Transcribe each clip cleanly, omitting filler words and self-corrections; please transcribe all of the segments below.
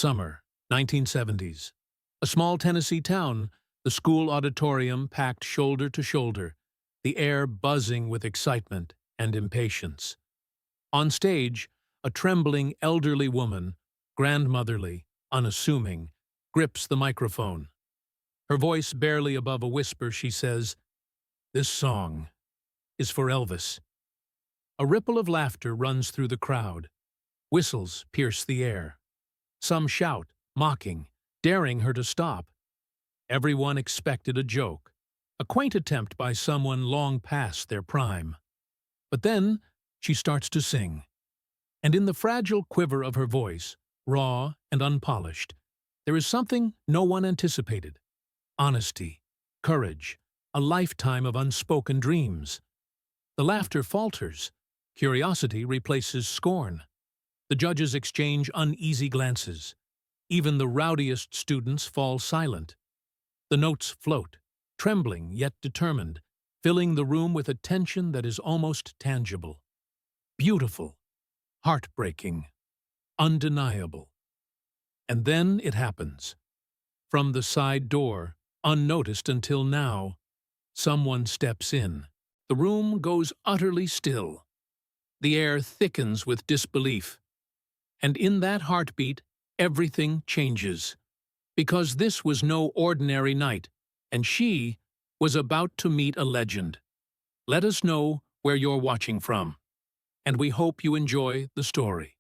Summer, 1970s. A small Tennessee town, the school auditorium packed shoulder to shoulder, the air buzzing with excitement and impatience. On stage, a trembling elderly woman, grandmotherly, unassuming, grips the microphone. Her voice barely above a whisper, she says, "This song is for Elvis." A ripple of laughter runs through the crowd. Whistles pierce the air. Some shout, mocking, daring her to stop. Everyone expected a joke, a quaint attempt by someone long past their prime. But then she starts to sing, and in the fragile quiver of her voice, raw and unpolished, there is something no one anticipated. Honesty, courage, a lifetime of unspoken dreams. The laughter falters. Curiosity replaces scorn. The judges exchange uneasy glances. Even the rowdiest students fall silent. The notes float, trembling yet determined, filling the room with a tension that is almost tangible. Beautiful, heartbreaking, undeniable. And then it happens. From the side door, unnoticed until now, someone steps in. The room goes utterly still. The air thickens with disbelief. And in that heartbeat, everything changes. Because this was no ordinary night, and she was about to meet a legend. Let us know where you're watching from, and we hope you enjoy the story.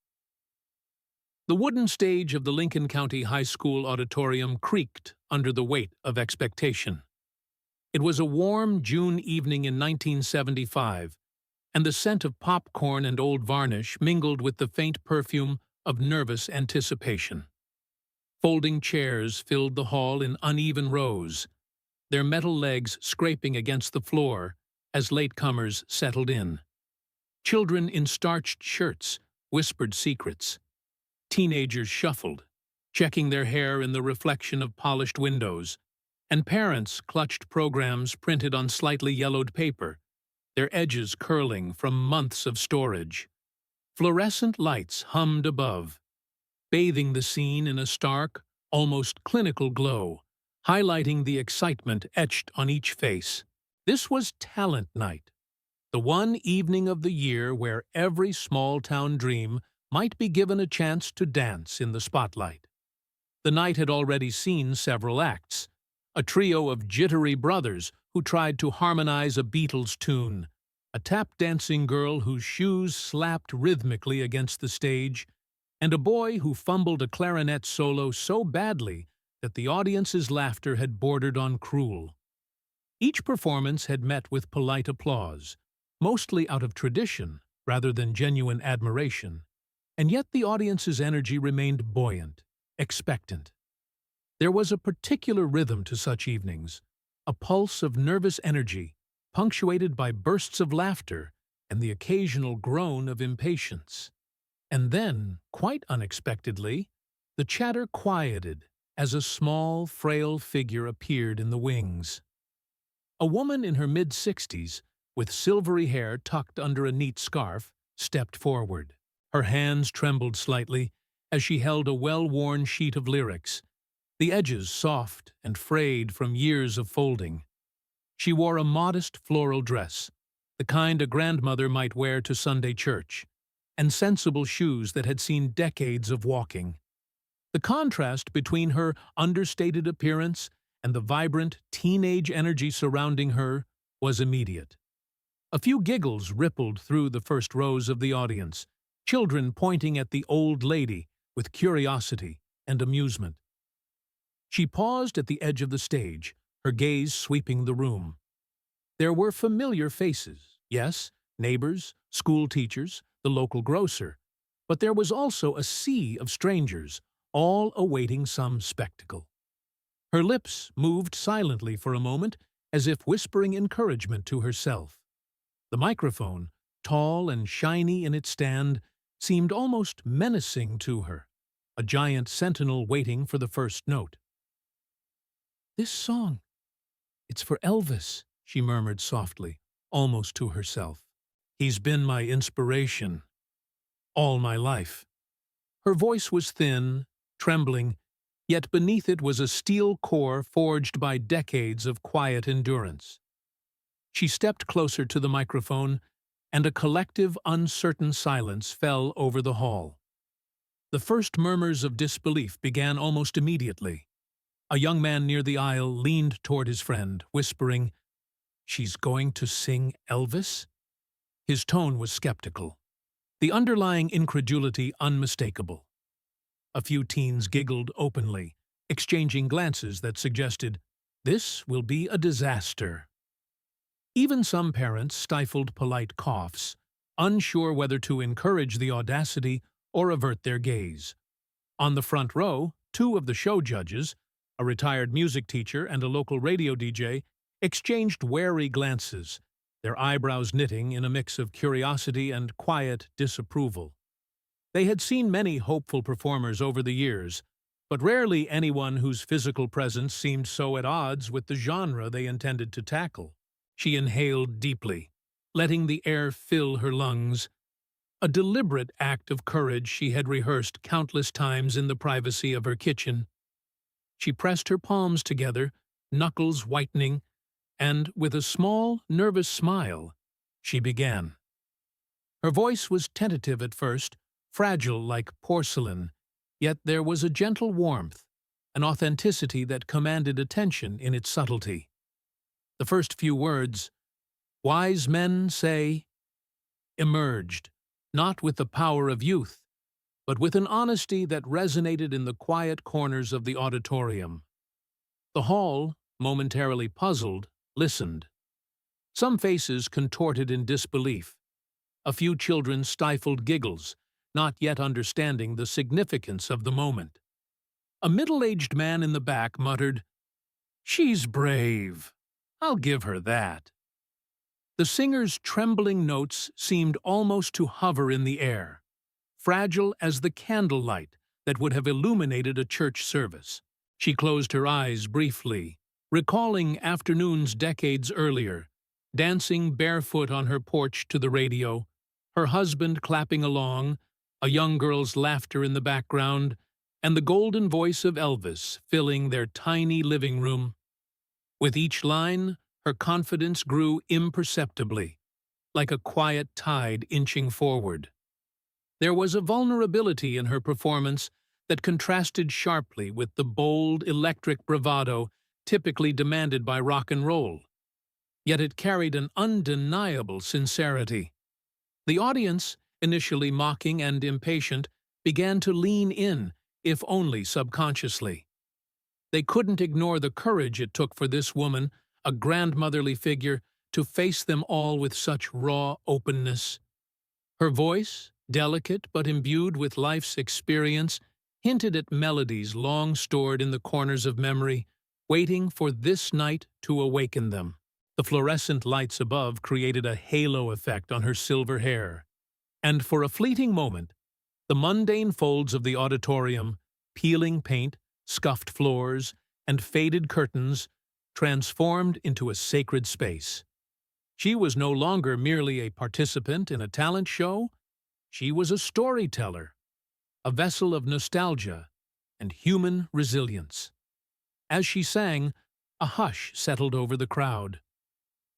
The wooden stage of the Lincoln County High School auditorium creaked under the weight of expectation. It was a warm June evening in 1975, and the scent of popcorn and old varnish mingled with the faint perfume of nervous anticipation. Folding chairs filled the hall in uneven rows, their metal legs scraping against the floor as latecomers settled in. Children in starched shirts whispered secrets. Teenagers shuffled, checking their hair in the reflection of polished windows, and parents clutched programs printed on slightly yellowed paper, their edges curling from months of storage. Fluorescent lights hummed above, bathing the scene in a stark, almost clinical glow, highlighting the excitement etched on each face. This was Talent Night, the one evening of the year where every small-town dream might be given a chance to dance in the spotlight. The night had already seen several acts. A trio of jittery brothers who tried to harmonize a Beatles tune, a tap-dancing girl whose shoes slapped rhythmically against the stage, and a boy who fumbled a clarinet solo so badly that the audience's laughter had bordered on cruel. Each performance had met with polite applause, mostly out of tradition rather than genuine admiration, and yet the audience's energy remained buoyant, expectant. There was a particular rhythm to such evenings, a pulse of nervous energy, punctuated by bursts of laughter and the occasional groan of impatience. And then, quite unexpectedly, the chatter quieted as a small, frail figure appeared in the wings. A woman in her mid-60s, with silvery hair tucked under a neat scarf, stepped forward. Her hands trembled slightly as she held a well-worn sheet of lyrics, the edges soft and frayed from years of folding. She wore a modest floral dress, the kind a grandmother might wear to Sunday church, and sensible shoes that had seen decades of walking. The contrast between her understated appearance and the vibrant teenage energy surrounding her was immediate. A few giggles rippled through the first rows of the audience, children pointing at the old lady with curiosity and amusement. She paused at the edge of the stage, her gaze sweeping the room. There were familiar faces, yes, neighbors, school teachers, the local grocer, but there was also a sea of strangers, all awaiting some spectacle. Her lips moved silently for a moment, as if whispering encouragement to herself. The microphone, tall and shiny in its stand, seemed almost menacing to her, a giant sentinel waiting for the first note. "This song, it's for Elvis," she murmured softly, almost to herself. "He's been my inspiration all my life." Her voice was thin, trembling, yet beneath it was a steel core forged by decades of quiet endurance. She stepped closer to the microphone, and a collective, uncertain silence fell over the hall. The first murmurs of disbelief began almost immediately. A young man near the aisle leaned toward his friend, whispering, "She's going to sing Elvis?" His tone was skeptical, the underlying incredulity unmistakable. A few teens giggled openly, exchanging glances that suggested, "This will be a disaster." Even some parents stifled polite coughs, unsure whether to encourage the audacity or avert their gaze. On the front row, two of the show judges, a retired music teacher and a local radio DJ, exchanged wary glances, their eyebrows knitting in a mix of curiosity and quiet disapproval. They had seen many hopeful performers over the years, but rarely anyone whose physical presence seemed so at odds with the genre they intended to tackle. She inhaled deeply, letting the air fill her lungs, a deliberate act of courage she had rehearsed countless times in the privacy of her kitchen. She pressed her palms together, knuckles whitening, and, with a small, nervous smile, she began. Her voice was tentative at first, fragile like porcelain, yet there was a gentle warmth, an authenticity that commanded attention in its subtlety. The first few words, "Wise men say," emerged, not with the power of youth, but with an honesty that resonated in the quiet corners of the auditorium. The hall, momentarily puzzled, listened. Some faces contorted in disbelief. A few children stifled giggles, not yet understanding the significance of the moment. A middle-aged man in the back muttered, "She's brave. I'll give her that." The singer's trembling notes seemed almost to hover in the air, fragile as the candlelight that would have illuminated a church service. She closed her eyes briefly, recalling afternoons decades earlier, dancing barefoot on her porch to the radio, her husband clapping along, a young girl's laughter in the background, and the golden voice of Elvis filling their tiny living room. With each line, her confidence grew imperceptibly, like a quiet tide inching forward. There was a vulnerability in her performance that contrasted sharply with the bold, electric bravado typically demanded by rock and roll. Yet it carried an undeniable sincerity. The audience, initially mocking and impatient, began to lean in, if only subconsciously. They couldn't ignore the courage it took for this woman, a grandmotherly figure, to face them all with such raw openness. Her voice, delicate but imbued with life's experience, hinted at melodies long stored in the corners of memory, waiting for this night to awaken them. The fluorescent lights above created a halo effect on her silver hair, and for a fleeting moment, the mundane folds of the auditorium, peeling paint, scuffed floors, and faded curtains, transformed into a sacred space. She was no longer merely a participant in a talent show. She was a storyteller, a vessel of nostalgia and human resilience. As she sang, a hush settled over the crowd.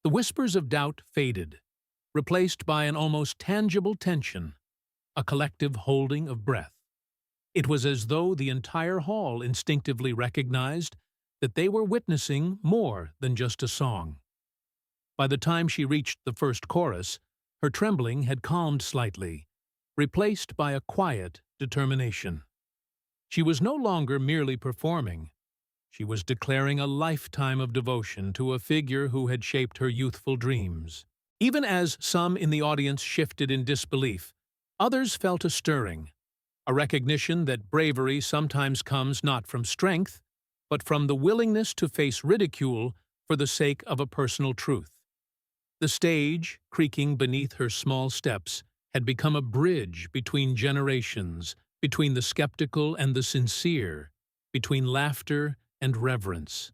The whispers of doubt faded, replaced by an almost tangible tension, a collective holding of breath. It was as though the entire hall instinctively recognized that they were witnessing more than just a song. By the time she reached the first chorus, her trembling had calmed slightly, replaced by a quiet determination. She was no longer merely performing. She was declaring a lifetime of devotion to a figure who had shaped her youthful dreams. Even as some in the audience shifted in disbelief, others felt a stirring, a recognition that bravery sometimes comes not from strength, but from the willingness to face ridicule for the sake of a personal truth. The stage, creaking beneath her small steps, had become a bridge between generations, between the skeptical and the sincere, between laughter and reverence.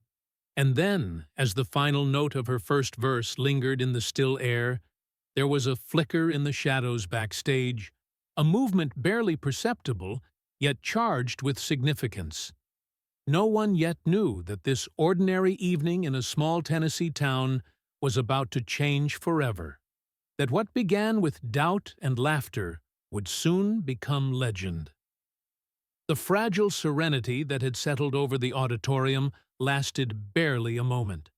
And then, as the final note of her first verse lingered in the still air, there was a flicker in the shadows backstage, a movement barely perceptible, yet charged with significance. No one yet knew that this ordinary evening in a small Tennessee town was about to change forever, that what began with doubt and laughter would soon become legend. The fragile serenity that had settled over the auditorium lasted barely a moment.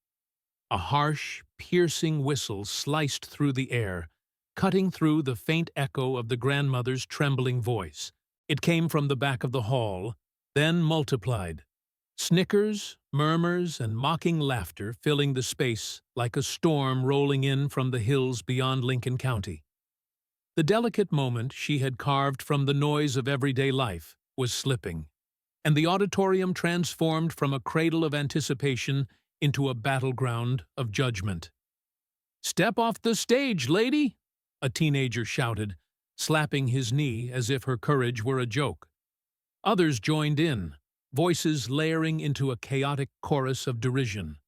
A harsh, piercing whistle sliced through the air, cutting through the faint echo of the grandmother's trembling voice. It came from the back of the hall, then multiplied. Snickers, murmurs, and mocking laughter filling the space like a storm rolling in from the hills beyond Lincoln County. The delicate moment she had carved from the noise of everyday life was slipping, and the auditorium transformed from a cradle of anticipation into a battleground of judgment. "Step off the stage, lady!" a teenager shouted, slapping his knee as if her courage were a joke. Others joined in, voices layering into a chaotic chorus of derision.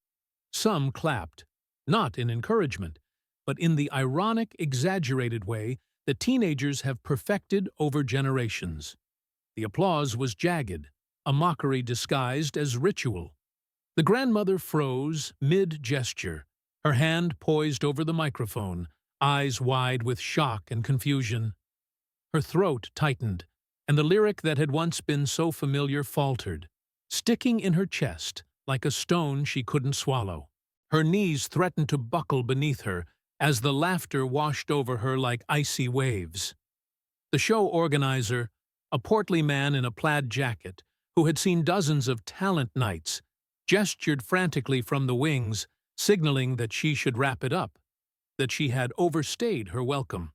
Some clapped, not in encouragement, but in the ironic, exaggerated way that teenagers have perfected over generations. The applause was jagged, a mockery disguised as ritual. The grandmother froze mid-gesture, her hand poised over the microphone, eyes wide with shock and confusion. Her throat tightened, and the lyric that had once been so familiar faltered, sticking in her chest like a stone she couldn't swallow. Her knees threatened to buckle beneath her as the laughter washed over her like icy waves. The show organizer, a portly man in a plaid jacket who had seen dozens of talent nights, gestured frantically from the wings, signaling that she should wrap it up, that she had overstayed her welcome.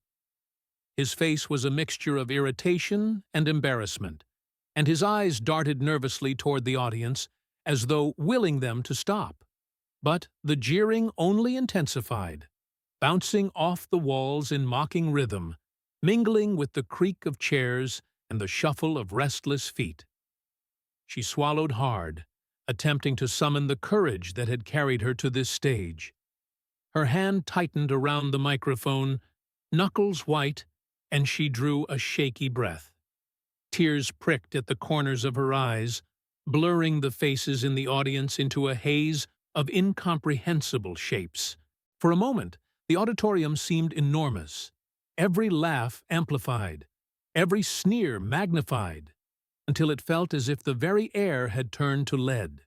His face was a mixture of irritation and embarrassment, and his eyes darted nervously toward the audience as though willing them to stop. But the jeering only intensified, bouncing off the walls in mocking rhythm, mingling with the creak of chairs and the shuffle of restless feet. She swallowed hard, attempting to summon the courage that had carried her to this stage. Her hand tightened around the microphone, knuckles white, and she drew a shaky breath. Tears pricked at the corners of her eyes, blurring the faces in the audience into a haze of incomprehensible shapes. For a moment, the auditorium seemed enormous, every laugh amplified, every sneer magnified, until it felt as if the very air had turned to lead.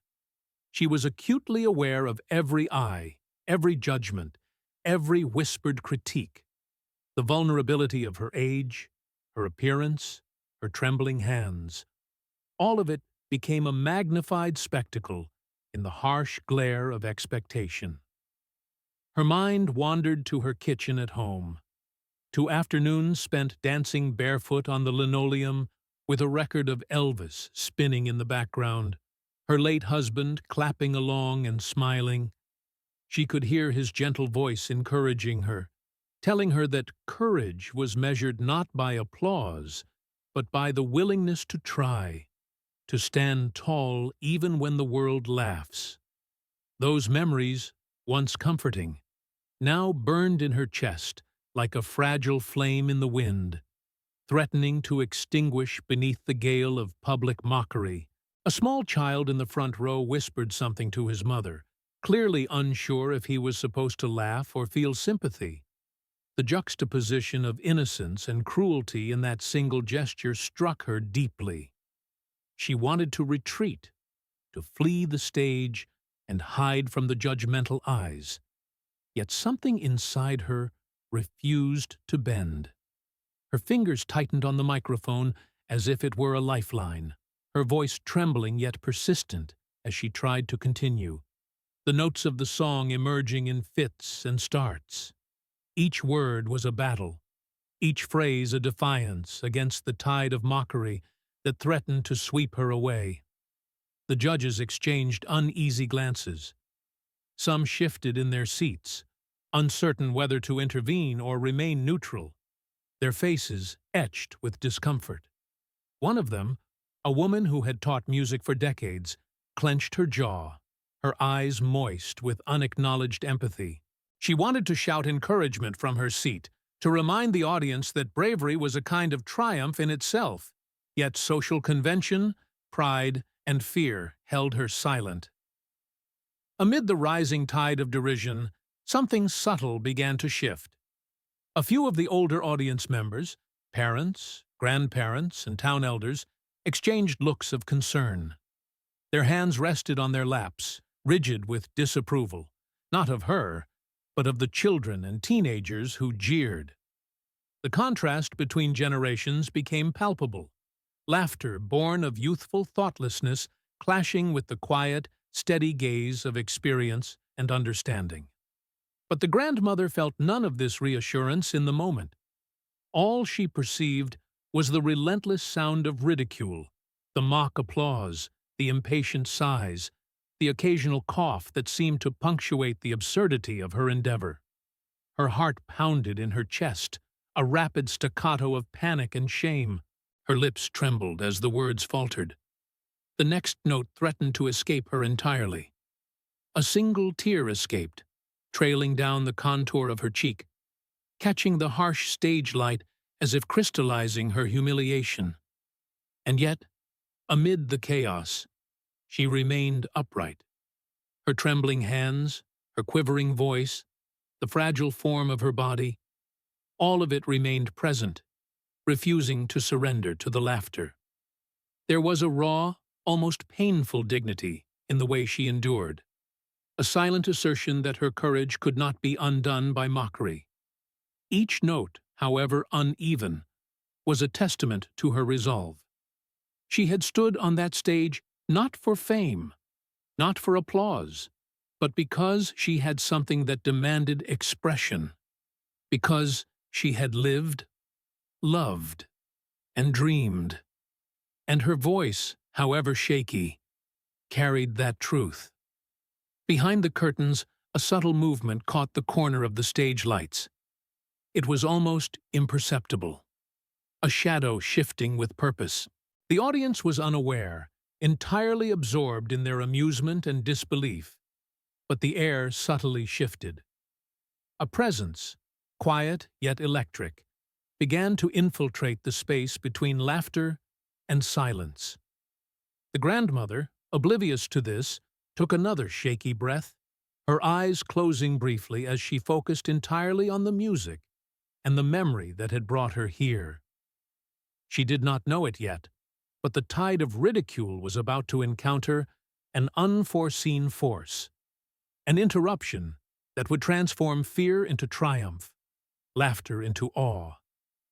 She was acutely aware of every eye, every judgment, every whispered critique. The vulnerability of her age, her appearance, her trembling hands. All of it became a magnified spectacle in the harsh glare of expectation. Her mind wandered to her kitchen at home, to afternoons spent dancing barefoot on the linoleum with a record of Elvis spinning in the background, her late husband clapping along and smiling. She could hear his gentle voice encouraging her, telling her that courage was measured not by applause, but by the willingness to try, to stand tall even when the world laughs. Those memories, once comforting, now burned in her chest like a fragile flame in the wind, threatening to extinguish beneath the gale of public mockery. A small child in the front row whispered something to his mother, clearly unsure if he was supposed to laugh or feel sympathy. The juxtaposition of innocence and cruelty in that single gesture struck her deeply. She wanted to retreat, to flee the stage and hide from the judgmental eyes. Yet something inside her refused to bend. Her fingers tightened on the microphone as if it were a lifeline, her voice trembling yet persistent as she tried to continue, the notes of the song emerging in fits and starts. Each word was a battle, each phrase a defiance against the tide of mockery that threatened to sweep her away. The judges exchanged uneasy glances. Some shifted in their seats, uncertain whether to intervene or remain neutral, their faces etched with discomfort. One of them, a woman who had taught music for decades, clenched her jaw, her eyes moist with unacknowledged empathy. She wanted to shout encouragement from her seat, to remind the audience that bravery was a kind of triumph in itself. Yet social convention, pride, and fear held her silent. Amid the rising tide of derision, something subtle began to shift. A few of the older audience members, parents, grandparents, and town elders, exchanged looks of concern. Their hands rested on their laps, rigid with disapproval, not of her, but of the children and teenagers who jeered. The contrast between generations became palpable, laughter born of youthful thoughtlessness clashing with the quiet, steady gaze of experience and understanding. But the grandmother felt none of this reassurance in the moment. All she perceived was the relentless sound of ridicule, the mock applause, the impatient sighs, the occasional cough that seemed to punctuate the absurdity of her endeavor. Her heart pounded in her chest, a rapid staccato of panic and shame. Her lips trembled as the words faltered. The next note threatened to escape her entirely. A single tear escaped, trailing down the contour of her cheek, catching the harsh stage light as if crystallizing her humiliation. And yet, amid the chaos, she remained upright. Her trembling hands, her quivering voice, the fragile form of her body, all of it remained present, refusing to surrender to the laughter. There was a raw, almost painful dignity in the way she endured, a silent assertion that her courage could not be undone by mockery. Each note, however uneven, was a testament to her resolve. She had stood on that stage not for fame, not for applause, but because she had something that demanded expression, because she had lived, loved, and dreamed, and her voice, however shaky, carried that truth. Behind the curtains, a subtle movement caught the corner of the stage lights. It was almost imperceptible, a shadow shifting with purpose. The audience was unaware, entirely absorbed in their amusement and disbelief, but the air subtly shifted. A presence, quiet yet electric, began to infiltrate the space between laughter and silence. The grandmother, oblivious to this, took another shaky breath, her eyes closing briefly as she focused entirely on the music and the memory that had brought her here. She did not know it yet, but the tide of ridicule was about to encounter an unforeseen force, an interruption that would transform fear into triumph, laughter into awe,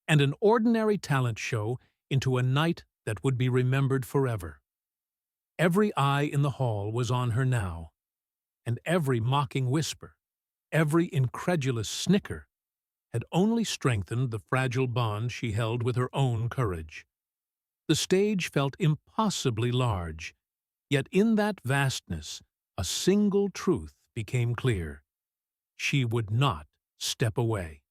and an ordinary talent show into a night that would be remembered forever. Every eye in the hall was on her now, and every mocking whisper, every incredulous snicker, had only strengthened the fragile bond she held with her own courage. The stage felt impossibly large, yet in that vastness a single truth became clear. She would not step away.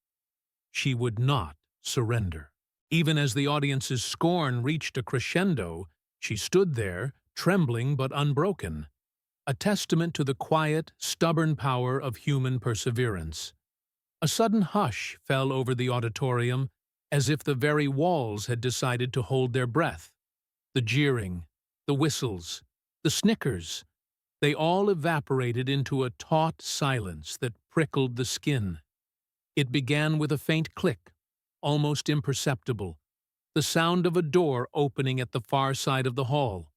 She would not surrender. Even as the audience's scorn reached a crescendo, she stood there, trembling but unbroken, a testament to the quiet, stubborn power of human perseverance. A sudden hush fell over the auditorium, as if the very walls had decided to hold their breath. The jeering, the whistles, the snickers, they all evaporated into a taut silence that prickled the skin. It began with a faint click, almost imperceptible, the sound of a door opening at the far side of the hall.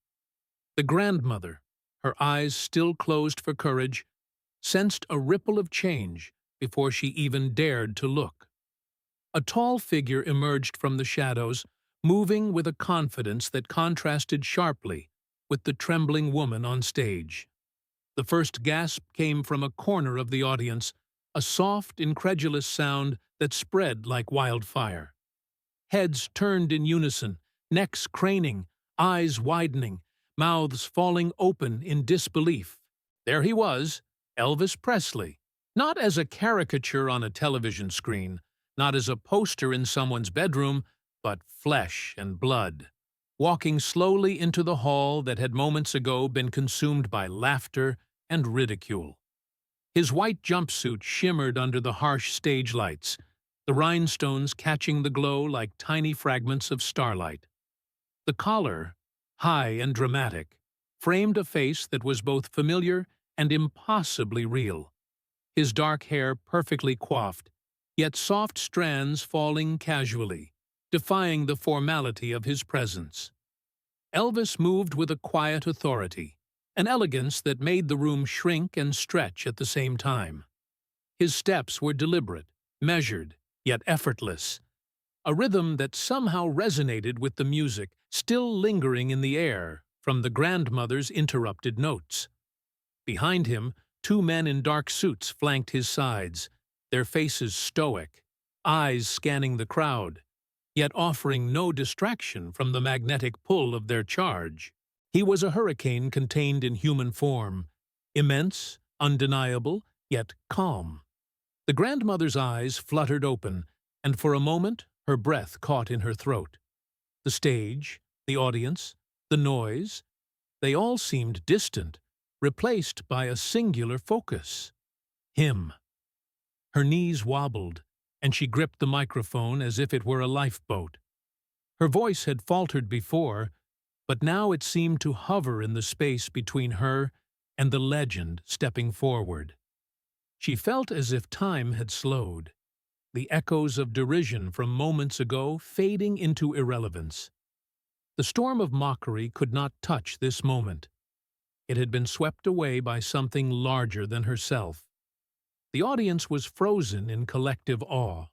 The grandmother, her eyes still closed for courage, sensed a ripple of change before she even dared to look. A tall figure emerged from the shadows, moving with a confidence that contrasted sharply with the trembling woman on stage. The first gasp came from a corner of the audience, a soft, incredulous sound that spread like wildfire. Heads turned in unison, necks craning, eyes widening, mouths falling open in disbelief. There he was, Elvis Presley, not as a caricature on a television screen, not as a poster in someone's bedroom, but flesh and blood, walking slowly into the hall that had moments ago been consumed by laughter and ridicule. His white jumpsuit shimmered under the harsh stage lights, the rhinestones catching the glow like tiny fragments of starlight. The collar, high and dramatic, framed a face that was both familiar and impossibly real. His dark hair perfectly coiffed, yet soft strands falling casually, defying the formality of his presence. Elvis moved with a quiet authority, an elegance that made the room shrink and stretch at the same time. His steps were deliberate, measured, yet effortless, a rhythm that somehow resonated with the music still lingering in the air from the grandmother's interrupted notes. Behind him, two men in dark suits flanked his sides, their faces stoic, eyes scanning the crowd, yet offering no distraction from the magnetic pull of their charge. He was a hurricane contained in human form, immense, undeniable, yet calm. The grandmother's eyes fluttered open, and for a moment her breath caught in her throat. The stage, the audience, the noise, they all seemed distant, replaced by a singular focus. Him. Her knees wobbled, and she gripped the microphone as if it were a lifeboat. Her voice had faltered before, but now it seemed to hover in the space between her and the legend stepping forward. She felt as if time had slowed, the echoes of derision from moments ago fading into irrelevance. The storm of mockery could not touch this moment. It had been swept away by something larger than herself. The audience was frozen in collective awe.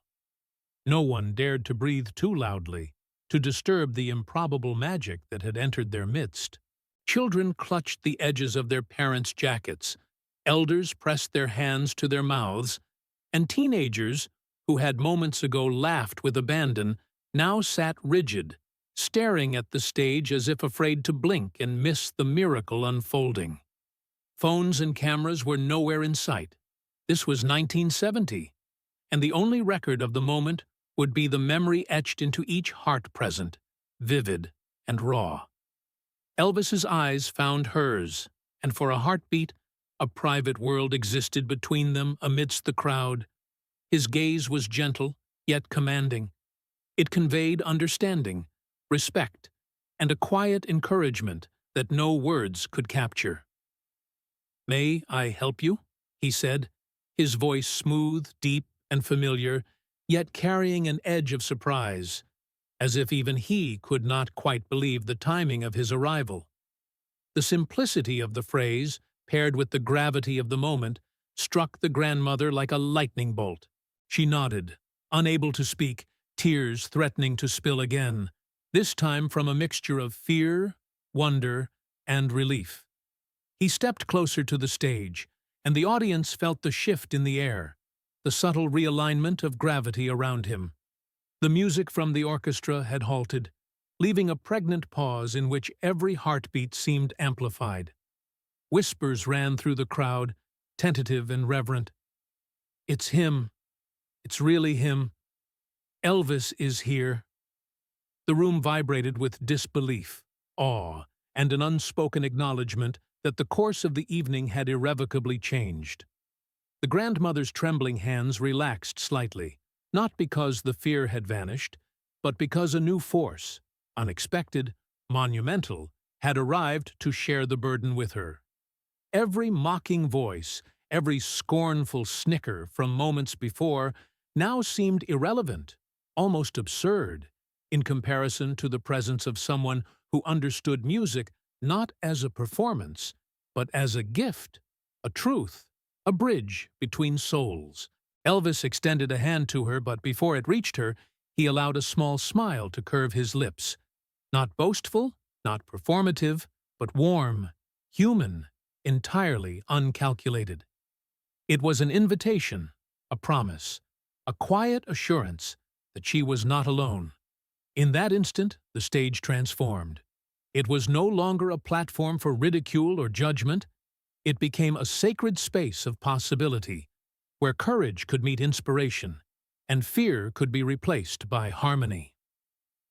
No one dared to breathe too loudly, to disturb the improbable magic that had entered their midst. Children clutched the edges of their parents' jackets, elders pressed their hands to their mouths, and teenagers, who had moments ago laughed with abandon, now sat rigid, staring at the stage as if afraid to blink and miss the miracle unfolding. Phones and cameras were nowhere in sight. This was 1970, and the only record of the moment would be the memory etched into each heart present, vivid and raw. Elvis's eyes found hers, and for a heartbeat, a private world existed between them amidst the crowd. His gaze was gentle, yet commanding. It conveyed understanding, respect, and a quiet encouragement that no words could capture. "May I help you?" he said, his voice smooth, deep, and familiar, yet carrying an edge of surprise, as if even he could not quite believe the timing of his arrival. The simplicity of the phrase, paired with the gravity of the moment, struck the grandmother like a lightning bolt. She nodded, unable to speak, tears threatening to spill again, this time from a mixture of fear, wonder, and relief. He stepped closer to the stage, and the audience felt the shift in the air, the subtle realignment of gravity around him. The music from the orchestra had halted, leaving a pregnant pause in which every heartbeat seemed amplified. Whispers ran through the crowd, tentative and reverent. "It's him. It's really him. Elvis is here." The room vibrated with disbelief, awe, and an unspoken acknowledgement that the course of the evening had irrevocably changed. The grandmother's trembling hands relaxed slightly, not because the fear had vanished, but because a new force, unexpected, monumental, had arrived to share the burden with her. Every mocking voice, every scornful snicker from moments before, now seemed irrelevant, almost absurd, in comparison to the presence of someone who understood music not as a performance, but as a gift, a truth, a bridge between souls. Elvis extended a hand to her, but before it reached her, he allowed a small smile to curve his lips. Not boastful, not performative, but warm, human, entirely uncalculated. It was an invitation, a promise, a quiet assurance that she was not alone. In that instant, the stage transformed. It was no longer a platform for ridicule or judgment. It became a sacred space of possibility, where courage could meet inspiration, and fear could be replaced by harmony.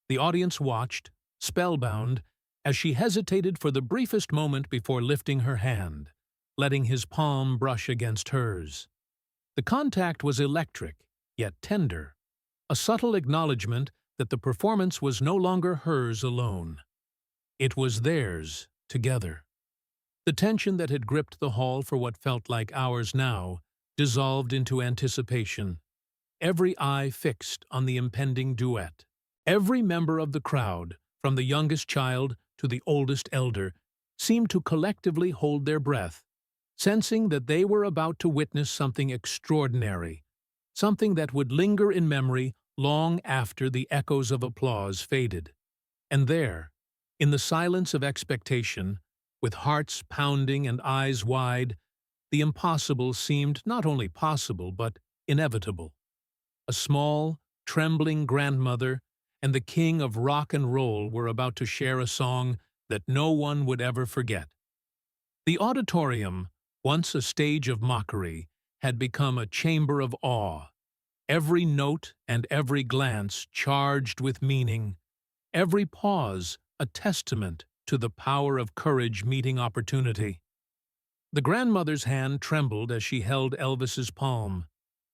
The audience watched, spellbound, as she hesitated for the briefest moment before lifting her hand, letting his palm brush against hers. The contact was electric, yet tender, a subtle acknowledgement that the performance was no longer hers alone. It was theirs, together. The tension that had gripped the hall for what felt like hours now dissolved into anticipation, every eye fixed on the impending duet. Every member of the crowd, from the youngest child to the oldest elder, seemed to collectively hold their breath, sensing that they were about to witness something extraordinary, something that would linger in memory long after the echoes of applause faded. And there, in the silence of expectation, with hearts pounding and eyes wide, the impossible seemed not only possible but inevitable. A small, trembling grandmother and the king of rock and roll were about to share a song that no one would ever forget. The auditorium, once a stage of mockery, had become a chamber of awe, every note and every glance charged with meaning, every pause a testament to the power of courage meeting opportunity. The grandmother's hand trembled as she held Elvis's palm,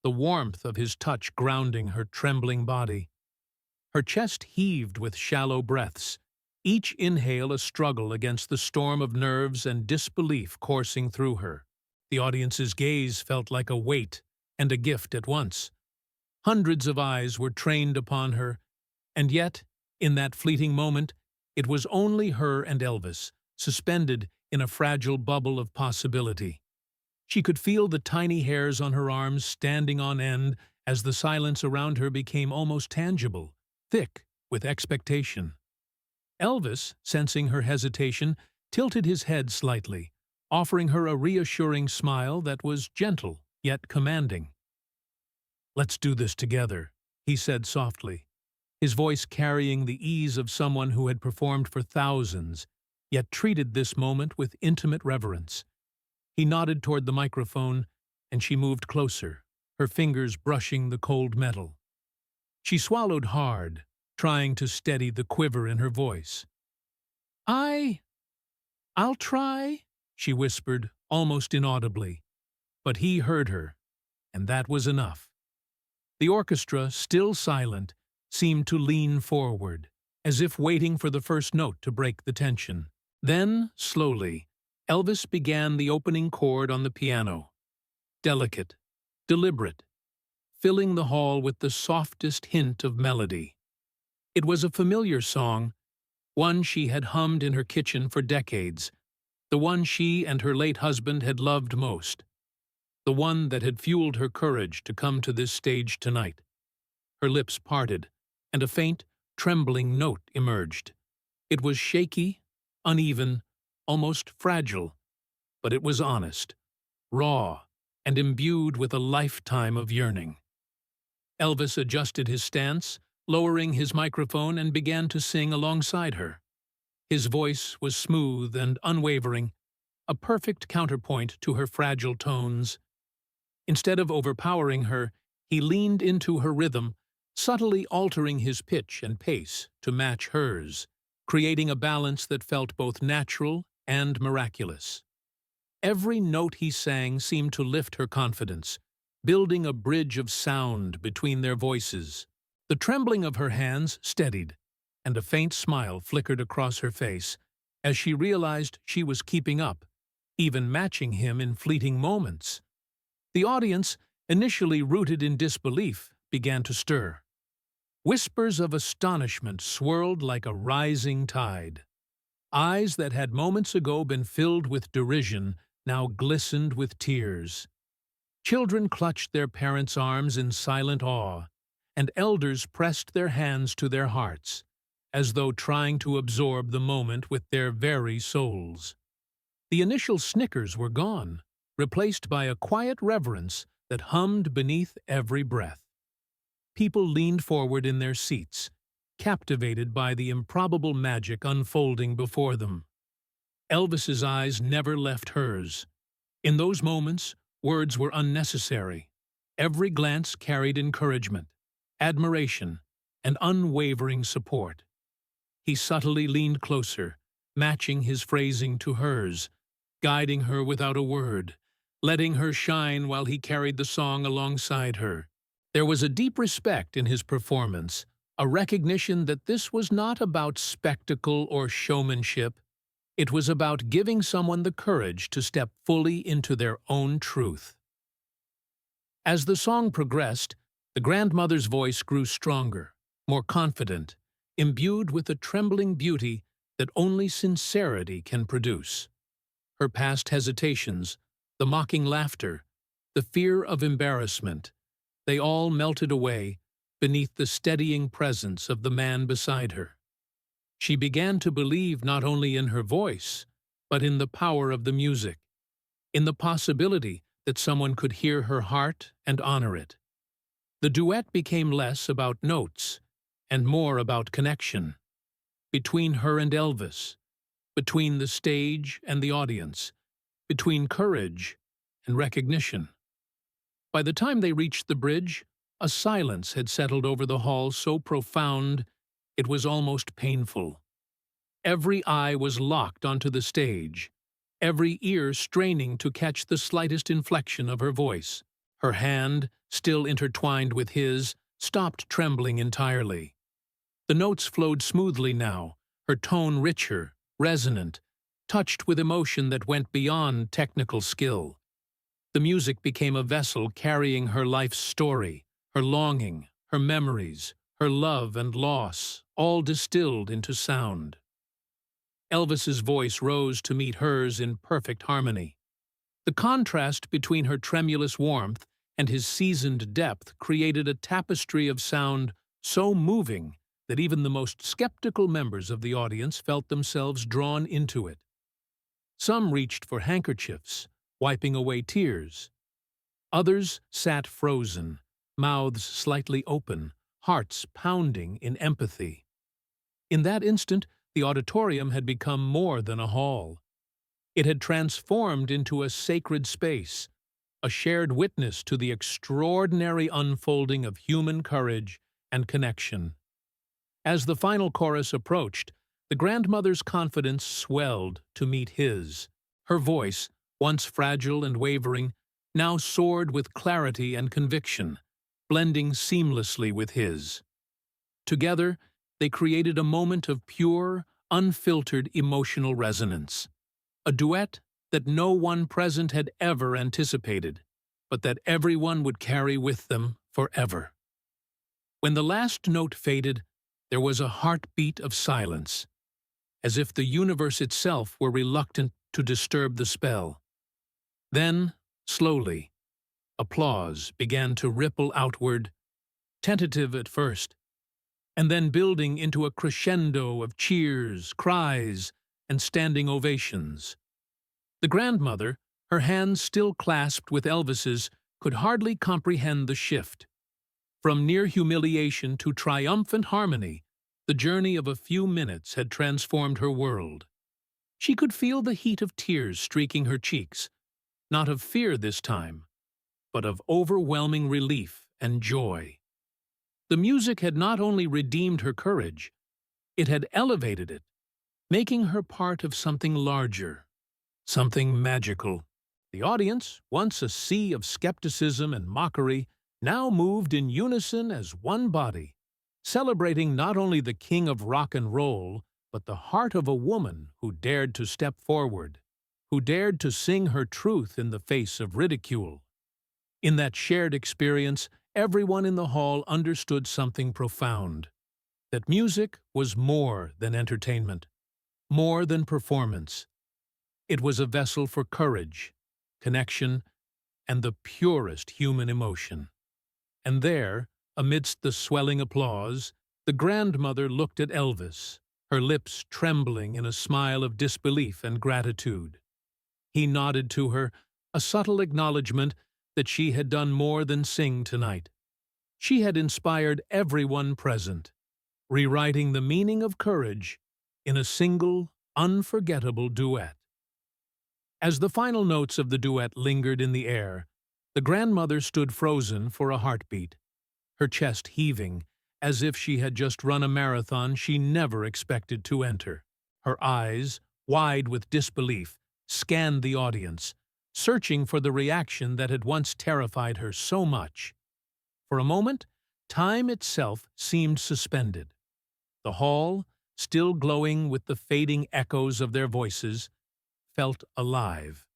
the warmth of his touch grounding her trembling body. Her chest heaved with shallow breaths, each inhale a struggle against the storm of nerves and disbelief coursing through her. The audience's gaze felt like a weight and a gift at once. Hundreds of eyes were trained upon her, and yet, in that fleeting moment, it was only her and Elvis, suspended in a fragile bubble of possibility. She could feel the tiny hairs on her arms standing on end as the silence around her became almost tangible, thick with expectation. Elvis, sensing her hesitation, tilted his head slightly, offering her a reassuring smile that was gentle yet commanding. "Let's do this together," he said softly, his voice carrying the ease of someone who had performed for thousands, yet treated this moment with intimate reverence. He nodded toward the microphone, and she moved closer, her fingers brushing the cold metal. She swallowed hard, trying to steady the quiver in her voice. I'll try," she whispered, almost inaudibly. But he heard her, and that was enough. The orchestra, still silent, seemed to lean forward, as if waiting for the first note to break the tension. Then, slowly, Elvis began the opening chord on the piano. Delicate, deliberate, filling the hall with the softest hint of melody. It was a familiar song, one she had hummed in her kitchen for decades, the one she and her late husband had loved most, the one that had fueled her courage to come to this stage tonight. Her lips parted, and a faint, trembling note emerged. It was shaky, uneven, almost fragile, but it was honest, raw, and imbued with a lifetime of yearning. Elvis adjusted his stance, lowering his microphone, and began to sing alongside her. His voice was smooth and unwavering, a perfect counterpoint to her fragile tones. Instead of overpowering her, he leaned into her rhythm, subtly altering his pitch and pace to match hers, creating a balance that felt both natural and miraculous. Every note he sang seemed to lift her confidence, building a bridge of sound between their voices. The trembling of her hands steadied, and a faint smile flickered across her face as she realized she was keeping up, even matching him in fleeting moments. The audience, initially rooted in disbelief, began to stir. Whispers of astonishment swirled like a rising tide. Eyes that had moments ago been filled with derision now glistened with tears. Children clutched their parents' arms in silent awe, and elders pressed their hands to their hearts, as though trying to absorb the moment with their very souls. The initial snickers were gone, replaced by a quiet reverence that hummed beneath every breath. People leaned forward in their seats, captivated by the improbable magic unfolding before them. Elvis's eyes never left hers. In those moments, words were unnecessary. Every glance carried encouragement, admiration, and unwavering support. He subtly leaned closer, matching his phrasing to hers, guiding her without a word, letting her shine while he carried the song alongside her. There was a deep respect in his performance, a recognition that this was not about spectacle or showmanship. It was about giving someone the courage to step fully into their own truth. As the song progressed, the grandmother's voice grew stronger, more confident, imbued with a trembling beauty that only sincerity can produce. Her past hesitations, the mocking laughter, the fear of embarrassment, they all melted away beneath the steadying presence of the man beside her. She began to believe not only in her voice, but in the power of the music, in the possibility that someone could hear her heart and honor it. The duet became less about notes and more about connection. Between her and Elvis, between the stage and the audience, between courage and recognition. By the time they reached the bridge, a silence had settled over the hall so profound it was almost painful. Every eye was locked onto the stage, every ear straining to catch the slightest inflection of her voice. Her hand, still intertwined with his, stopped trembling entirely. The notes flowed smoothly now, her tone richer, resonant, touched with emotion that went beyond technical skill. The music became a vessel carrying her life's story, her longing, her memories, her love and loss, all distilled into sound. Elvis's voice rose to meet hers in perfect harmony. The contrast between her tremulous warmth and his seasoned depth created a tapestry of sound so moving that even the most skeptical members of the audience felt themselves drawn into it. Some reached for handkerchiefs, wiping away tears. Others sat frozen, mouths slightly open, hearts pounding in empathy. In that instant, the auditorium had become more than a hall. It had transformed into a sacred space, a shared witness to the extraordinary unfolding of human courage and connection. As the final chorus approached, the grandmother's confidence swelled to meet his. Her voice, once fragile and wavering, now soared with clarity and conviction, blending seamlessly with his. Together, they created a moment of pure, unfiltered emotional resonance. A duet that no one present had ever anticipated, but that everyone would carry with them forever. When the last note faded, there was a heartbeat of silence, as if the universe itself were reluctant to disturb the spell. Then, slowly, applause began to ripple outward, tentative at first, and then building into a crescendo of cheers, cries, and standing ovations. The grandmother, her hands still clasped with Elvis's, could hardly comprehend the shift. From near humiliation to triumphant harmony, the journey of a few minutes had transformed her world. She could feel the heat of tears streaking her cheeks, not of fear this time, but of overwhelming relief and joy. The music had not only redeemed her courage, it had elevated it, making her part of something larger, something magical. The audience, once a sea of skepticism and mockery, now moved in unison as one body, celebrating not only the king of rock and roll, but the heart of a woman who dared to step forward, who dared to sing her truth in the face of ridicule. In that shared experience, everyone in the hall understood something profound, that music was more than entertainment, more than performance. It was a vessel for courage, connection, and the purest human emotion. And there, amidst the swelling applause, the grandmother looked at Elvis, her lips trembling in a smile of disbelief and gratitude. He nodded to her, a subtle acknowledgement that she had done more than sing tonight. She had inspired everyone present, rewriting the meaning of courage in a single, unforgettable duet. As the final notes of the duet lingered in the air, the grandmother stood frozen for a heartbeat, her chest heaving as if she had just run a marathon she never expected to enter. Her eyes, wide with disbelief, scanned the audience, searching for the reaction that had once terrified her so much. For a moment, Time itself seemed suspended. The hall, still glowing with the fading echoes of their voices, felt alive,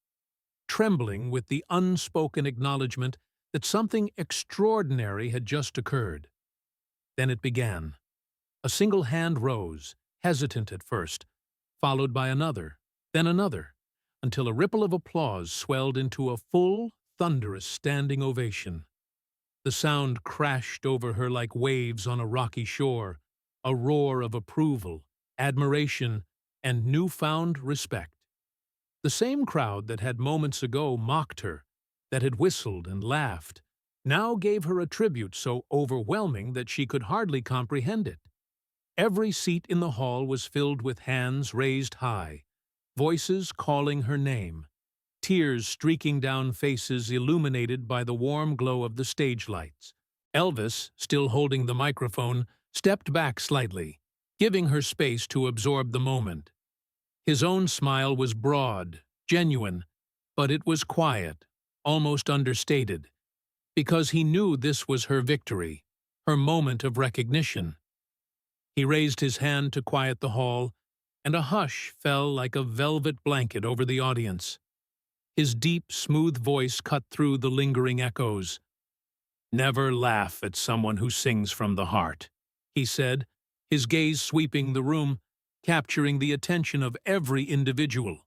trembling with the unspoken acknowledgement that something extraordinary had just occurred. Then it began. A single hand rose, hesitant at first, followed by another, then another, until a ripple of applause swelled into a full, thunderous standing ovation. The sound crashed over her like waves on a rocky shore, a roar of approval, admiration, and newfound respect. The same crowd that had moments ago mocked her, that had whistled and laughed, now gave her a tribute so overwhelming that she could hardly comprehend it. Every seat in the hall was filled with hands raised high, voices calling her name, tears streaking down faces illuminated by the warm glow of the stage lights. Elvis, still holding the microphone, stepped back slightly, giving her space to absorb the moment. His own smile was broad, genuine, but it was quiet, almost understated, because he knew this was her victory, her moment of recognition. He raised his hand to quiet the hall, and a hush fell like a velvet blanket over the audience. His deep, smooth voice cut through the lingering echoes. "Never laugh at someone who sings from the heart," he said, his gaze sweeping the room, capturing the attention of every individual.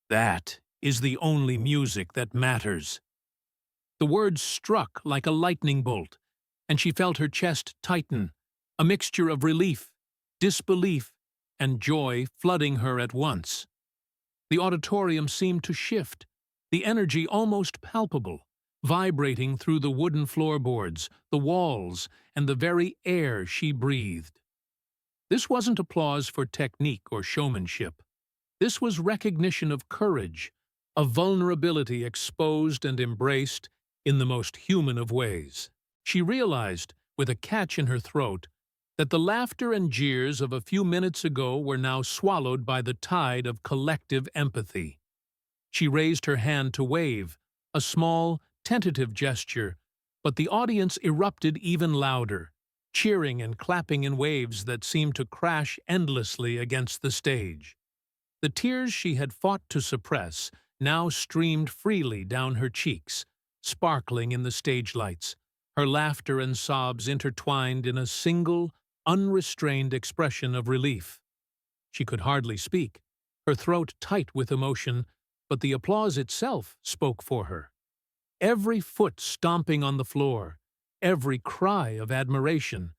"That is the only music that matters." The words struck like a lightning bolt, and she felt her chest tighten, a mixture of relief, disbelief, and joy flooding her at once. The auditorium seemed to shift, the energy almost palpable, vibrating through the wooden floorboards, the walls, and the very air she breathed. This wasn't applause for technique or showmanship. This was recognition of courage, of vulnerability exposed and embraced in the most human of ways. She realized, with a catch in her throat, that the laughter and jeers of a few minutes ago were now swallowed by the tide of collective empathy. She raised her hand to wave, a small, tentative gesture, but the audience erupted even louder, cheering and clapping in waves that seemed to crash endlessly against the stage. The tears she had fought to suppress now streamed freely down her cheeks, sparkling in the stage lights, her laughter and sobs intertwined in a single, unrestrained expression of relief. She could hardly speak, her throat tight with emotion, but the applause itself spoke for her. Every foot stomping on the floor, every cry of admiration,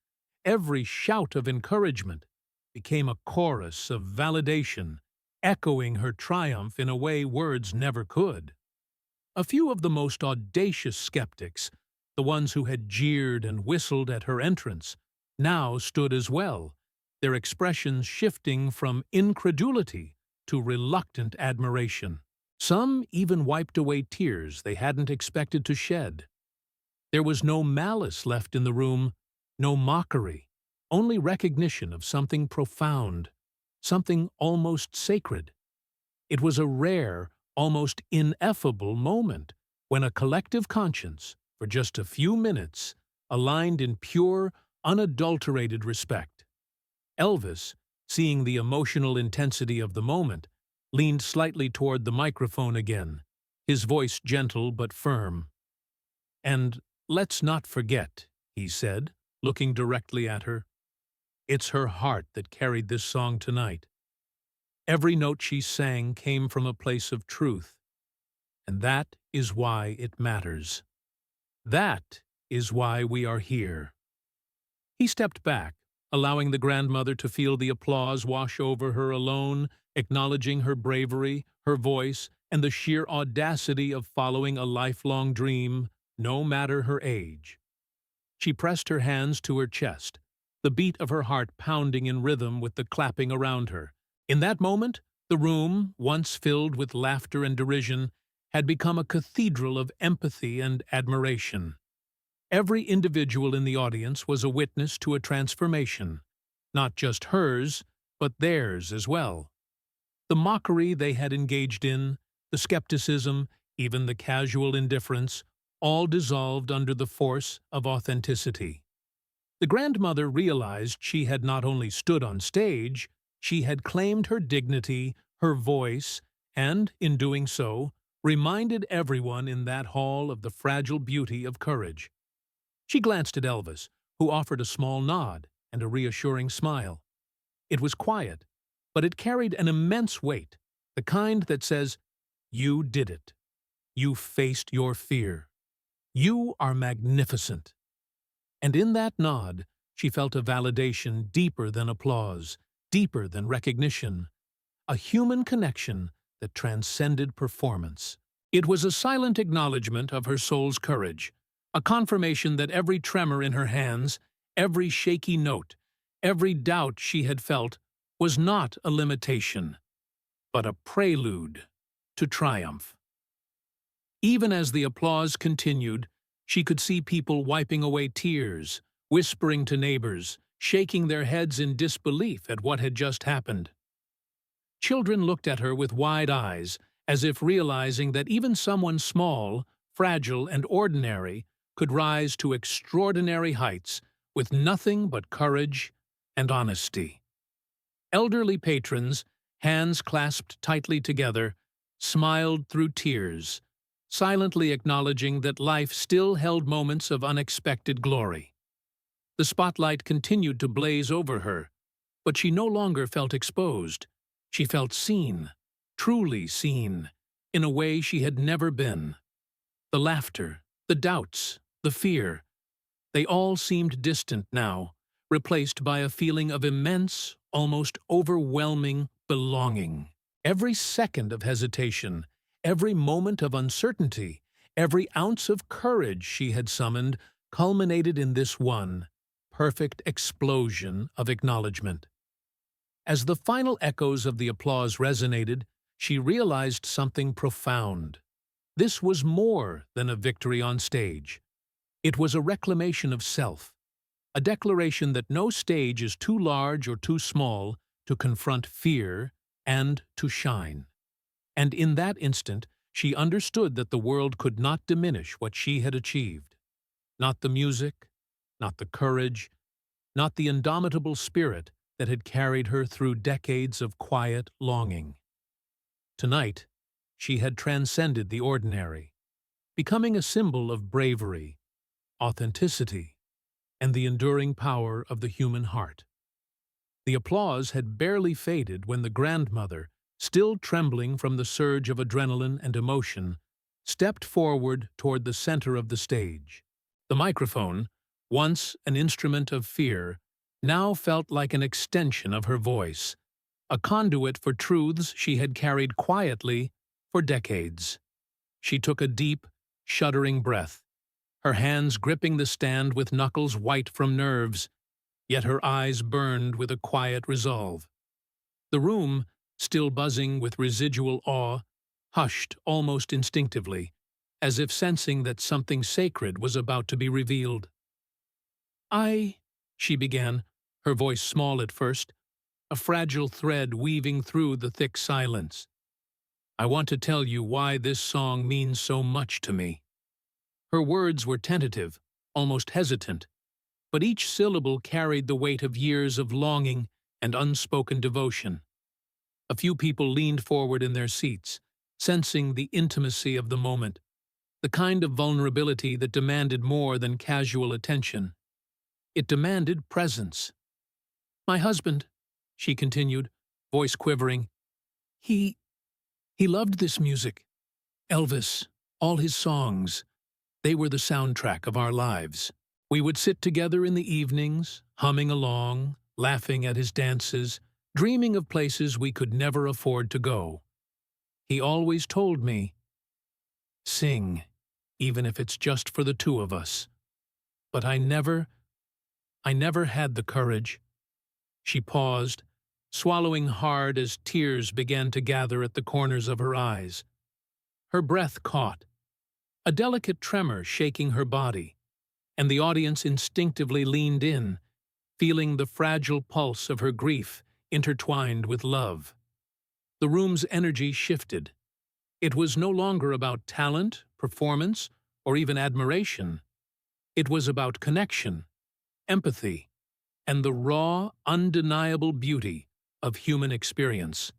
every shout of encouragement became a chorus of validation, echoing her triumph in a way words never could. A few of the most audacious skeptics, the ones who had jeered and whistled at her entrance, now stood as well, their expressions shifting from incredulity to reluctant admiration. Some even wiped away tears they hadn't expected to shed. There was no malice left in the room, no mockery, only recognition of something profound, something almost sacred. It was a rare, almost ineffable moment when a collective conscience, for just a few minutes, aligned in pure, unadulterated respect. Elvis, seeing the emotional intensity of the moment, leaned slightly toward the microphone again, his voice gentle but firm. "And let's not forget," he said, looking directly at her, "it's her heart that carried this song tonight. Every note she sang came from a place of truth, and that is why it matters. That is why we are here." He stepped back, allowing the grandmother to feel the applause wash over her alone, acknowledging her bravery, her voice, and the sheer audacity of following a lifelong dream, no matter her age. She pressed her hands to her chest, the beat of her heart pounding in rhythm with the clapping around her. In that moment, the room, once filled with laughter and derision, had become a cathedral of empathy and admiration. Every individual in the audience was a witness to a transformation, not just hers, but theirs as well. The mockery they had engaged in, the skepticism, even the casual indifference, all dissolved under the force of authenticity. The grandmother realized she had not only stood on stage, she had claimed her dignity, her voice, and, in doing so, reminded everyone in that hall of the fragile beauty of courage. She glanced at Elvis, who offered a small nod and a reassuring smile. It was quiet, but it carried an immense weight, the kind that says, "You did it. You faced your fear. You are magnificent." And in that nod, she felt a validation deeper than applause, deeper than recognition, a human connection that transcended performance. It was a silent acknowledgement of her soul's courage, a confirmation that every tremor in her hands, every shaky note, every doubt she had felt was not a limitation, but a prelude to triumph. Even as the applause continued, she could see people wiping away tears, whispering to neighbors, shaking their heads in disbelief at what had just happened. Children looked at her with wide eyes, as if realizing that even someone small, fragile, and ordinary could rise to extraordinary heights with nothing but courage and honesty. Elderly patrons, hands clasped tightly together, smiled through tears, silently acknowledging that life still held moments of unexpected glory. The spotlight continued to blaze over her, but she no longer felt exposed. She felt seen, truly seen, in a way she had never been. The laughter, the doubts, the fear, they all seemed distant now, replaced by a feeling of immense, almost overwhelming belonging. Every second of hesitation, every moment of uncertainty, every ounce of courage she had summoned culminated in this one, perfect explosion of acknowledgement. As the final echoes of the applause resonated, she realized something profound. This was more than a victory on stage. It was a reclamation of self, a declaration that no stage is too large or too small to confront fear and to shine. And in that instant, she understood that the world could not diminish what she had achieved. Not the music, not the courage, not the indomitable spirit that had carried her through decades of quiet longing. Tonight, she had transcended the ordinary, becoming a symbol of bravery, authenticity, and the enduring power of the human heart. The applause had barely faded when the grandmother, still trembling from the surge of adrenaline and emotion, stepped forward toward the center of the stage. The microphone, once an instrument of fear, now felt like an extension of her voice, a conduit for truths she had carried quietly for decades. She took a deep, shuddering breath, her hands gripping the stand with knuckles white from nerves, yet her eyes burned with a quiet resolve. The room, still buzzing with residual awe, hushed almost instinctively, as if sensing that something sacred was about to be revealed. She began, her voice small at first, a fragile thread weaving through the thick silence. "I want to tell you why this song means so much to me." Her words were tentative, almost hesitant, but each syllable carried the weight of years of longing and unspoken devotion. A few people leaned forward in their seats, sensing the intimacy of the moment, the kind of vulnerability that demanded more than casual attention. It demanded presence. "My husband," she continued, voice quivering, he loved this music. Elvis, all his songs, they were the soundtrack of our lives. We would sit together in the evenings, humming along, laughing at his dances, dreaming of places we could never afford to go. He always told me, 'Sing, even if it's just for the two of us.' But I never had the courage." She paused, swallowing hard as tears began to gather at the corners of her eyes. Her breath caught, a delicate tremor shaking her body, and the audience instinctively leaned in, feeling the fragile pulse of her grief intertwined with love. The room's energy shifted. It was no longer about talent, performance, or even admiration. It was about connection, empathy, and the raw, undeniable beauty of human experience.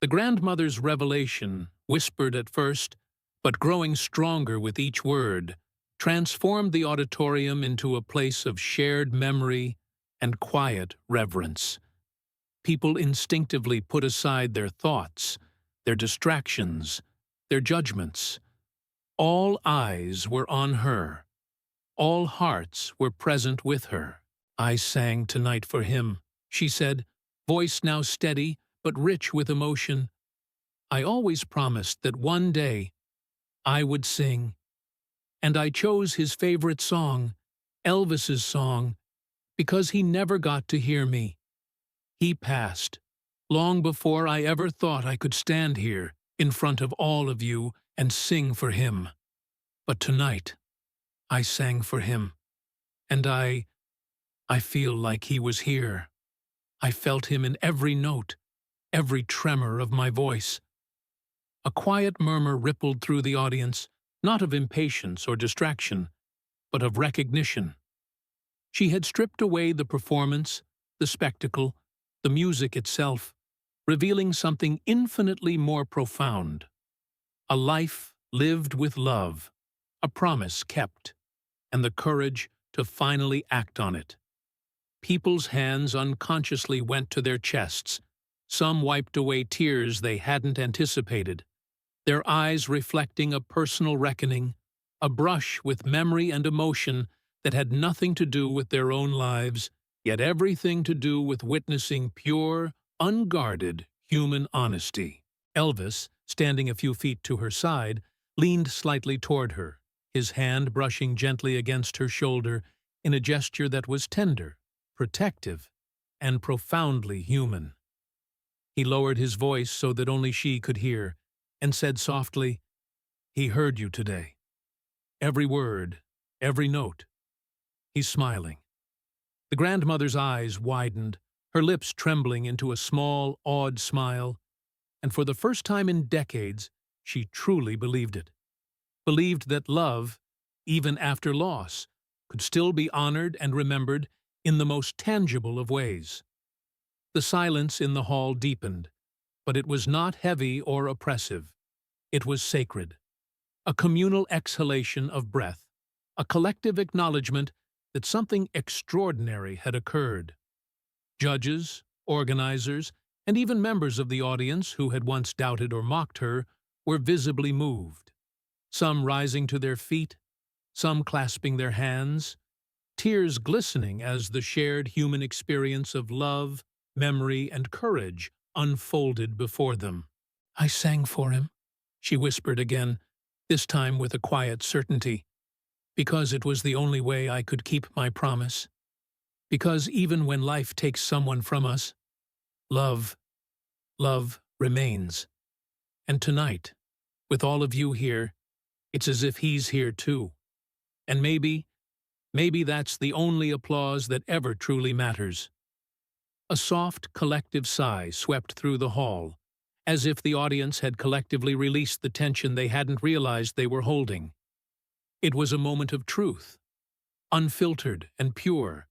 The grandmother's revelation, whispered at first, but growing stronger with each word, transformed the auditorium into a place of shared memory and quiet reverence. People instinctively put aside their thoughts, their distractions, their judgments. All eyes were on her. All hearts were present with her. "I sang tonight for him," she said, voice now steady but rich with emotion. "I always promised that one day I would sing, and I chose his favorite song, Elvis's song, because he never got to hear me. He passed, long before I ever thought I could stand here in front of all of you and sing for him. But tonight, I sang for him, and I feel like he was here. I felt him in every note, every tremor of my voice." A quiet murmur rippled through the audience, not of impatience or distraction, but of recognition. She had stripped away the performance, the spectacle, the music itself, revealing something infinitely more profound. A life lived with love, a promise kept, and the courage to finally act on it. People's hands unconsciously went to their chests. Some wiped away tears they hadn't anticipated, their eyes reflecting a personal reckoning, a brush with memory and emotion that had nothing to do with their own lives, yet everything to do with witnessing pure, unguarded human honesty. Elvis, standing a few feet to her side, leaned slightly toward her, his hand brushing gently against her shoulder in a gesture that was tender, protective, and profoundly human. He lowered his voice so that only she could hear, and said softly, "He heard you today. Every word, every note. He's smiling." The grandmother's eyes widened, her lips trembling into a small, awed smile, and for the first time in decades, she truly believed it. Believed that love, even after loss, could still be honored and remembered in the most tangible of ways. The silence in the hall deepened, but it was not heavy or oppressive. It was sacred, a communal exhalation of breath, a collective acknowledgement that something extraordinary had occurred. Judges, organizers, and even members of the audience who had once doubted or mocked her were visibly moved, some rising to their feet, some clasping their hands, tears glistening as the shared human experience of love, memory, and courage unfolded before them. "I sang for him," she whispered again, this time with a quiet certainty, "because it was the only way I could keep my promise. Because even when life takes someone from us, love remains. And tonight, with all of you here, it's as if he's here too. And maybe that's the only applause that ever truly matters." A soft, collective sigh swept through the hall, as if the audience had collectively released the tension they hadn't realized they were holding. It was a moment of truth, unfiltered and pure,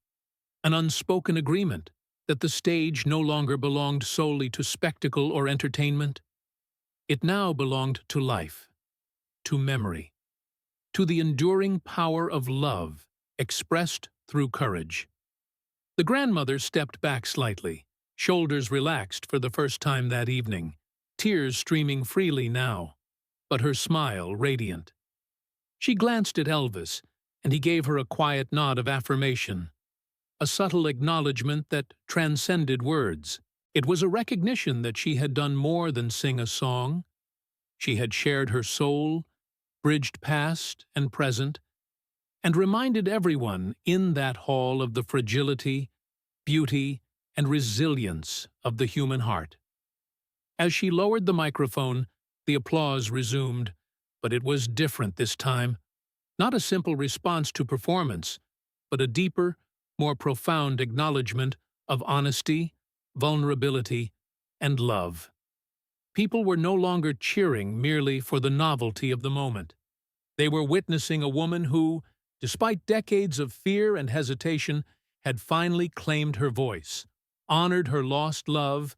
an unspoken agreement that the stage no longer belonged solely to spectacle or entertainment. It now belonged to life, to memory, to the enduring power of love expressed through courage. The grandmother stepped back slightly, shoulders relaxed for the first time that evening, tears streaming freely now, but her smile radiant. She glanced at Elvis, and he gave her a quiet nod of affirmation, a subtle acknowledgement that transcended words. It was a recognition that she had done more than sing a song. She had shared her soul, bridged past and present, and reminded everyone in that hall of the fragility, beauty, and resilience of the human heart. As she lowered the microphone, the applause resumed, but it was different this time. Not a simple response to performance, but a deeper, more profound acknowledgement of honesty, vulnerability, and love. People were no longer cheering merely for the novelty of the moment. They were witnessing a woman who, despite decades of fear and hesitation, had finally claimed her voice, honored her lost love,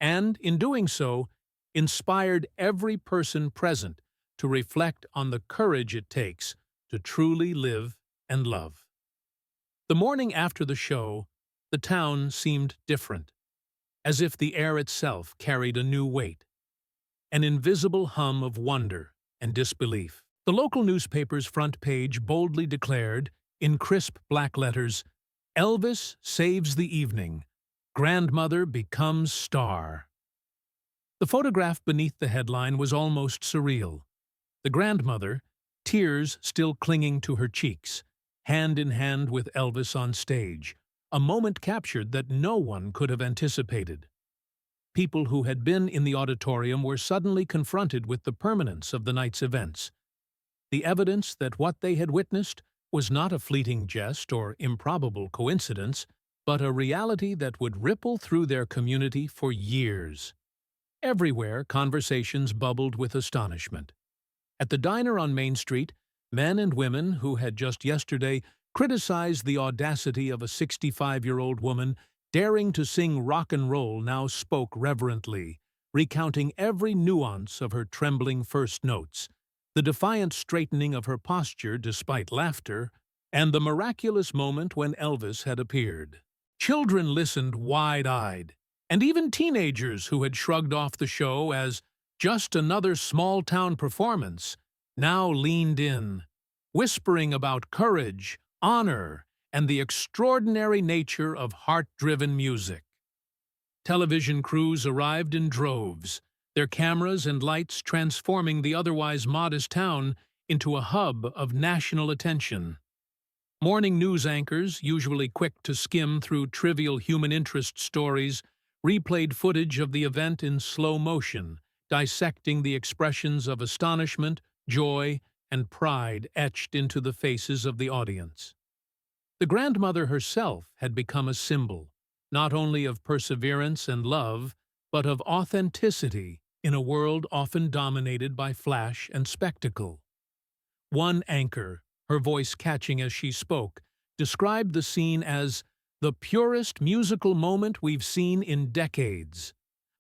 and, in doing so, inspired every person present to reflect on the courage it takes to truly live and love. The morning after the show, the town seemed different, as if the air itself carried a new weight, an invisible hum of wonder and disbelief. The local newspaper's front page boldly declared, in crisp black letters, "Elvis saves the evening. Grandmother becomes star." The photograph beneath the headline was almost surreal. The grandmother, tears still clinging to her cheeks, hand in hand with Elvis on stage, a moment captured that no one could have anticipated. People who had been in the auditorium were suddenly confronted with the permanence of the night's events, the evidence that what they had witnessed was not a fleeting jest or improbable coincidence, but a reality that would ripple through their community for years. Everywhere, conversations bubbled with astonishment. At the diner on Main Street, men and women who had just yesterday criticized the audacity of a 65-year-old woman daring to sing rock and roll now spoke reverently, recounting every nuance of her trembling first notes, the defiant straightening of her posture despite laughter, and the miraculous moment when Elvis had appeared. Children listened wide-eyed, and even teenagers who had shrugged off the show as just another small-town performance now leaned in, whispering about courage, honor, and the extraordinary nature of heart-driven music. Television crews arrived in droves, their cameras and lights transforming the otherwise modest town into a hub of national attention. Morning news anchors, usually quick to skim through trivial human interest stories, replayed footage of the event in slow motion, dissecting the expressions of astonishment, joy, and pride etched into the faces of the audience. The grandmother herself had become a symbol, not only of perseverance and love, but of authenticity in a world often dominated by flash and spectacle. One anchor, her voice catching as she spoke, described the scene as the purest musical moment we've seen in decades,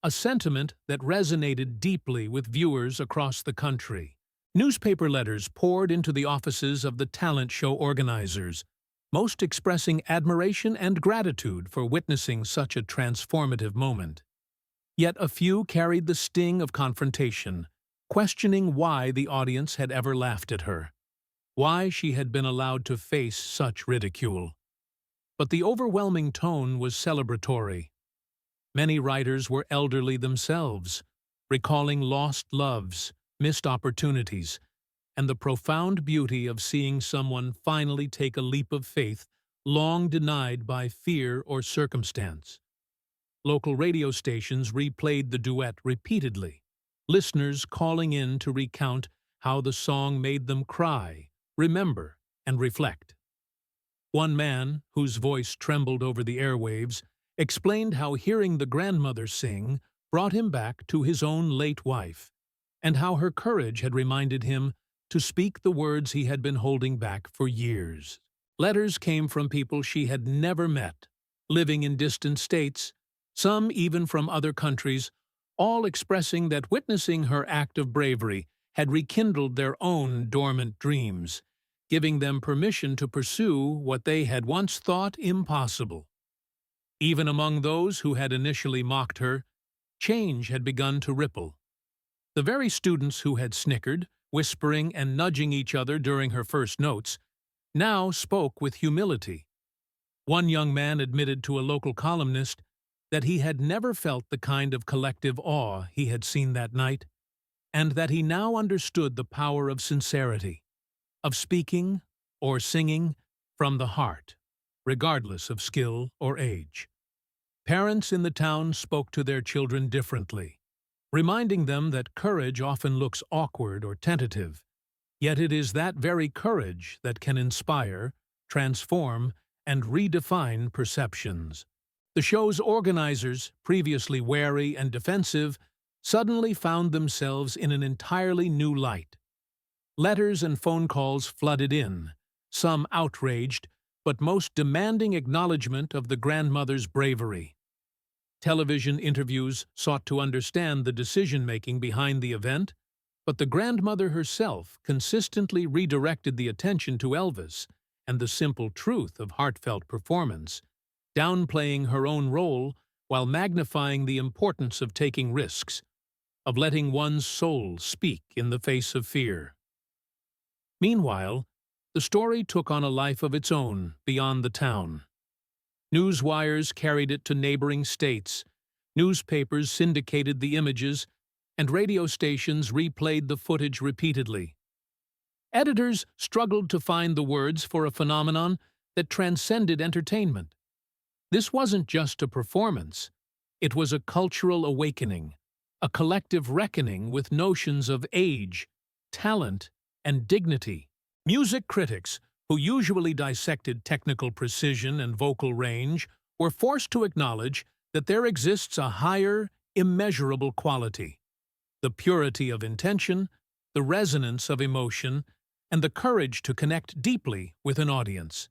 a sentiment that resonated deeply with viewers across the country. Newspaper letters poured into the offices of the talent show organizers, most expressing admiration and gratitude for witnessing such a transformative moment. Yet a few carried the sting of confrontation, questioning why the audience had ever laughed at her, why she had been allowed to face such ridicule. But the overwhelming tone was celebratory. Many writers were elderly themselves, recalling lost loves, missed opportunities, and the profound beauty of seeing someone finally take a leap of faith long denied by fear or circumstance. Local radio stations replayed the duet repeatedly, listeners calling in to recount how the song made them cry, remember, and reflect. One man, whose voice trembled over the airwaves, explained how hearing the grandmother sing brought him back to his own late wife, and how her courage had reminded him to speak the words he had been holding back for years. Letters came from people she had never met, living in distant states, some even from other countries, all expressing that witnessing her act of bravery had rekindled their own dormant dreams, giving them permission to pursue what they had once thought impossible. Even among those who had initially mocked her, change had begun to ripple. The very students who had snickered, whispering and nudging each other during her first notes, now spoke with humility. One young man admitted to a local columnist that he had never felt the kind of collective awe he had seen that night, and that he now understood the power of sincerity, of speaking or singing from the heart, regardless of skill or age. Parents in the town spoke to their children differently, reminding them that courage often looks awkward or tentative, yet it is that very courage that can inspire, transform, and redefine perceptions. The show's organizers, previously wary and defensive, suddenly found themselves in an entirely new light. Letters and phone calls flooded in, some outraged, but most demanding acknowledgement of the grandmother's bravery. Television interviews sought to understand the decision-making behind the event, but the grandmother herself consistently redirected the attention to Elvis and the simple truth of heartfelt performance, downplaying her own role while magnifying the importance of taking risks, of letting one's soul speak in the face of fear. Meanwhile, the story took on a life of its own beyond the town. News wires carried it to neighboring states, newspapers syndicated the images, and radio stations replayed the footage repeatedly. Editors struggled to find the words for a phenomenon that transcended entertainment. This wasn't just a performance, it was a cultural awakening, a collective reckoning with notions of age, talent, and dignity. Music critics, who usually dissected technical precision and vocal range, were forced to acknowledge that there exists a higher, immeasurable quality: the purity of intention, the resonance of emotion, and the courage to connect deeply with an audience.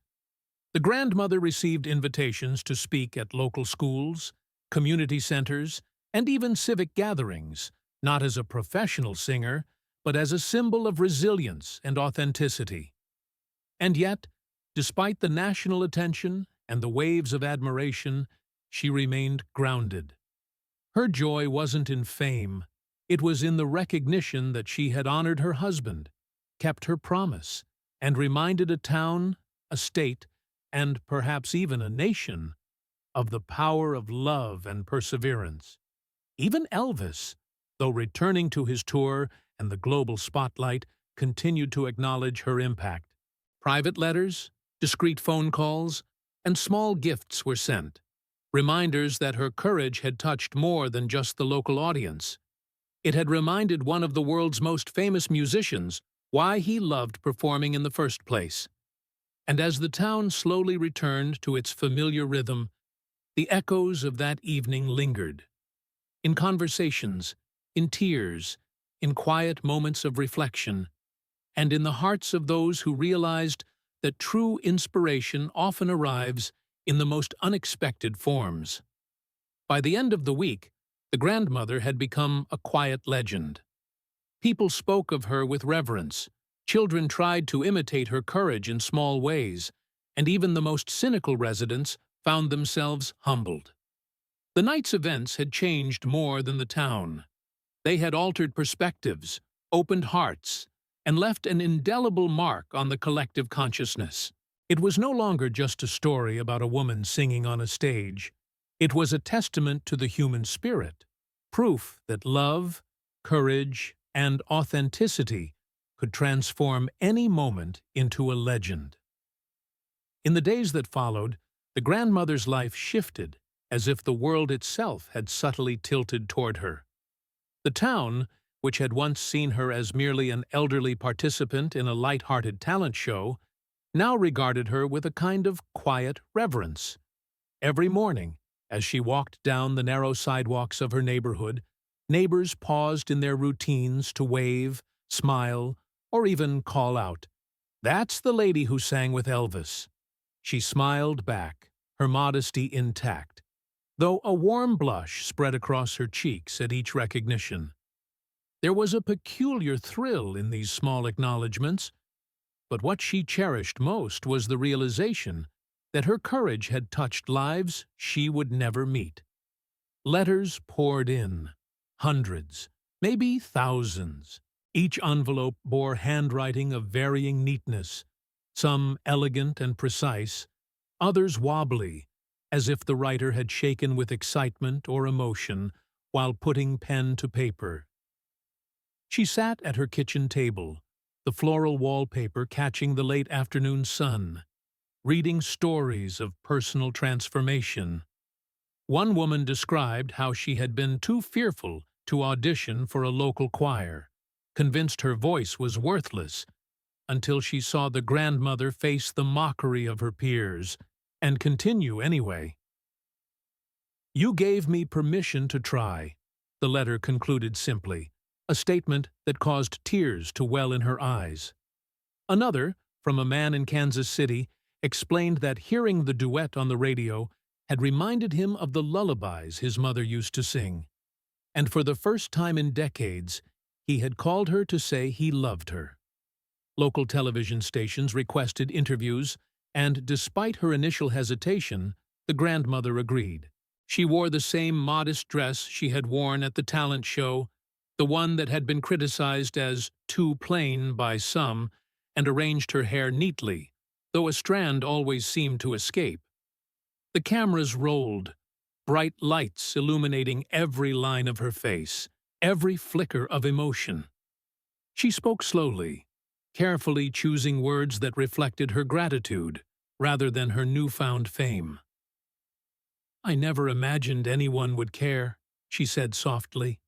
The grandmother received invitations to speak at local schools, community centers, and even civic gatherings, not as a professional singer, but as a symbol of resilience and authenticity. And yet, despite the national attention and the waves of admiration, she remained grounded. Her joy wasn't in fame, it was in the recognition that she had honored her husband, kept her promise, and reminded a town, a state, and perhaps even a nation, of the power of love and perseverance. Even Elvis, though returning to his tour and the global spotlight, continued to acknowledge her impact. Private letters, discreet phone calls, and small gifts were sent, reminders that her courage had touched more than just the local audience. It had reminded one of the world's most famous musicians why he loved performing in the first place. And as the town slowly returned to its familiar rhythm, the echoes of that evening lingered. In conversations, in tears, in quiet moments of reflection, and in the hearts of those who realized that true inspiration often arrives in the most unexpected forms. By the end of the week, the grandmother had become a quiet legend. People spoke of her with reverence, children tried to imitate her courage in small ways, and even the most cynical residents found themselves humbled. The night's events had changed more than the town. They had altered perspectives, opened hearts, and left an indelible mark on the collective consciousness. It was no longer just a story about a woman singing on a stage. It was a testament to the human spirit, proof that love, courage, and authenticity could transform any moment into a legend. In the days that followed, the grandmother's life shifted, as if the world itself had subtly tilted toward her. The town, which had once seen her as merely an elderly participant in a light-hearted talent show, now regarded her with a kind of quiet reverence. Every morning, as she walked down the narrow sidewalks of her neighborhood, neighbors paused in their routines to wave, smile, or even call out, "That's the lady who sang with Elvis." She smiled back, her modesty intact, though a warm blush spread across her cheeks at each recognition. There was a peculiar thrill in these small acknowledgments, but what she cherished most was the realization that her courage had touched lives she would never meet. Letters poured in, hundreds, maybe thousands. Each envelope bore handwriting of varying neatness, some elegant and precise, others wobbly, as if the writer had shaken with excitement or emotion while putting pen to paper. She sat at her kitchen table, the floral wallpaper catching the late afternoon sun, reading stories of personal transformation. One woman described how she had been too fearful to audition for a local choir, convinced her voice was worthless, until she saw the grandmother face the mockery of her peers and continue anyway. "You gave me permission to try," the letter concluded simply, a statement that caused tears to well in her eyes. Another, from a man in Kansas City, explained that hearing the duet on the radio had reminded him of the lullabies his mother used to sing, and for the first time in decades, he had called her to say he loved her. Local television stations requested interviews, and despite her initial hesitation, the grandmother agreed. She wore the same modest dress she had worn at the talent show, the one that had been criticized as too plain by some, and arranged her hair neatly, though a strand always seemed to escape. The cameras rolled, bright lights illuminating every line of her face, every flicker of emotion. She spoke slowly, carefully choosing words that reflected her gratitude rather than her newfound fame. "I never imagined anyone would care," she said softly.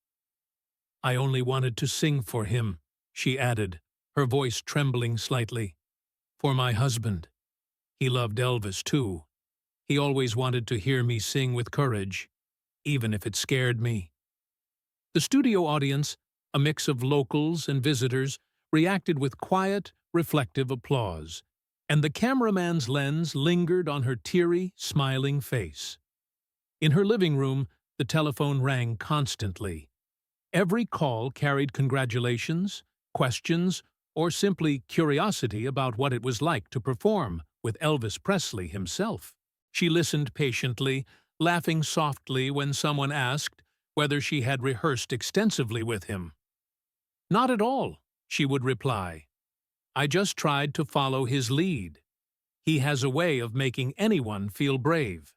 "I only wanted to sing for him," she added, her voice trembling slightly. "For my husband. He loved Elvis, too. He always wanted to hear me sing with courage, even if it scared me." The studio audience, a mix of locals and visitors, reacted with quiet, reflective applause, and the cameraman's lens lingered on her teary, smiling face. In her living room, the telephone rang constantly. Every call carried congratulations, questions, or simply curiosity about what it was like to perform with Elvis Presley himself. She listened patiently, laughing softly when someone asked whether she had rehearsed extensively with him. "Not at all," she would reply. "I just tried to follow his lead. He has a way of making anyone feel brave."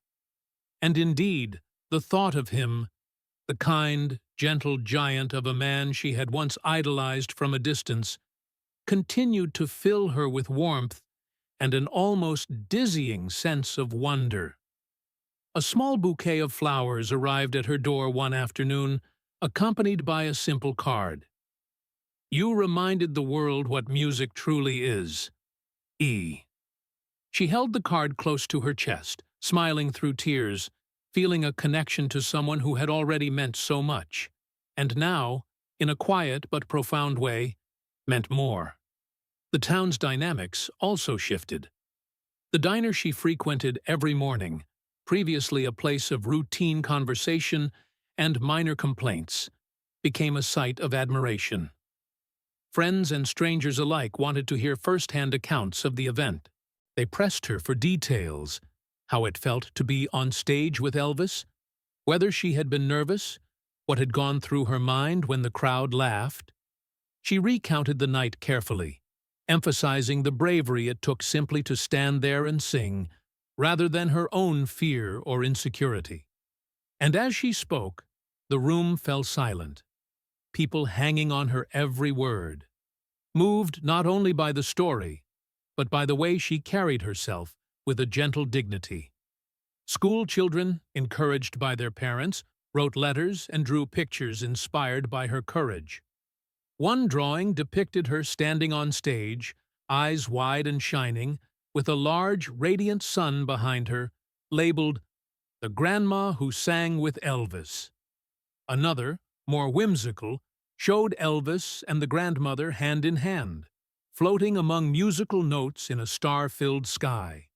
And indeed, the thought of him, the kind, gentle giant of a man she had once idolized from a distance, continued to fill her with warmth and an almost dizzying sense of wonder. A small bouquet of flowers arrived at her door one afternoon, accompanied by a simple card. "You reminded the world what music truly is. E." She held the card close to her chest, smiling through tears, feeling a connection to someone who had already meant so much, and now, in a quiet but profound way, meant more. The town's dynamics also shifted. The diner she frequented every morning, previously a place of routine conversation and minor complaints, became a site of admiration. Friends and strangers alike wanted to hear first-hand accounts of the event. They pressed her for details, how it felt to be on stage with Elvis, whether she had been nervous, what had gone through her mind when the crowd laughed. She recounted the night carefully, emphasizing the bravery it took simply to stand there and sing, rather than her own fear or insecurity. And as she spoke, the room fell silent, people hanging on her every word, moved not only by the story, but by the way she carried herself with a gentle dignity. School children, encouraged by their parents, wrote letters and drew pictures inspired by her courage. One drawing depicted her standing on stage, eyes wide and shining, with a large, radiant sun behind her, labeled, "The Grandma Who Sang with Elvis." Another, more whimsical, showed Elvis and the grandmother hand in hand, floating among musical notes in a star-filled sky.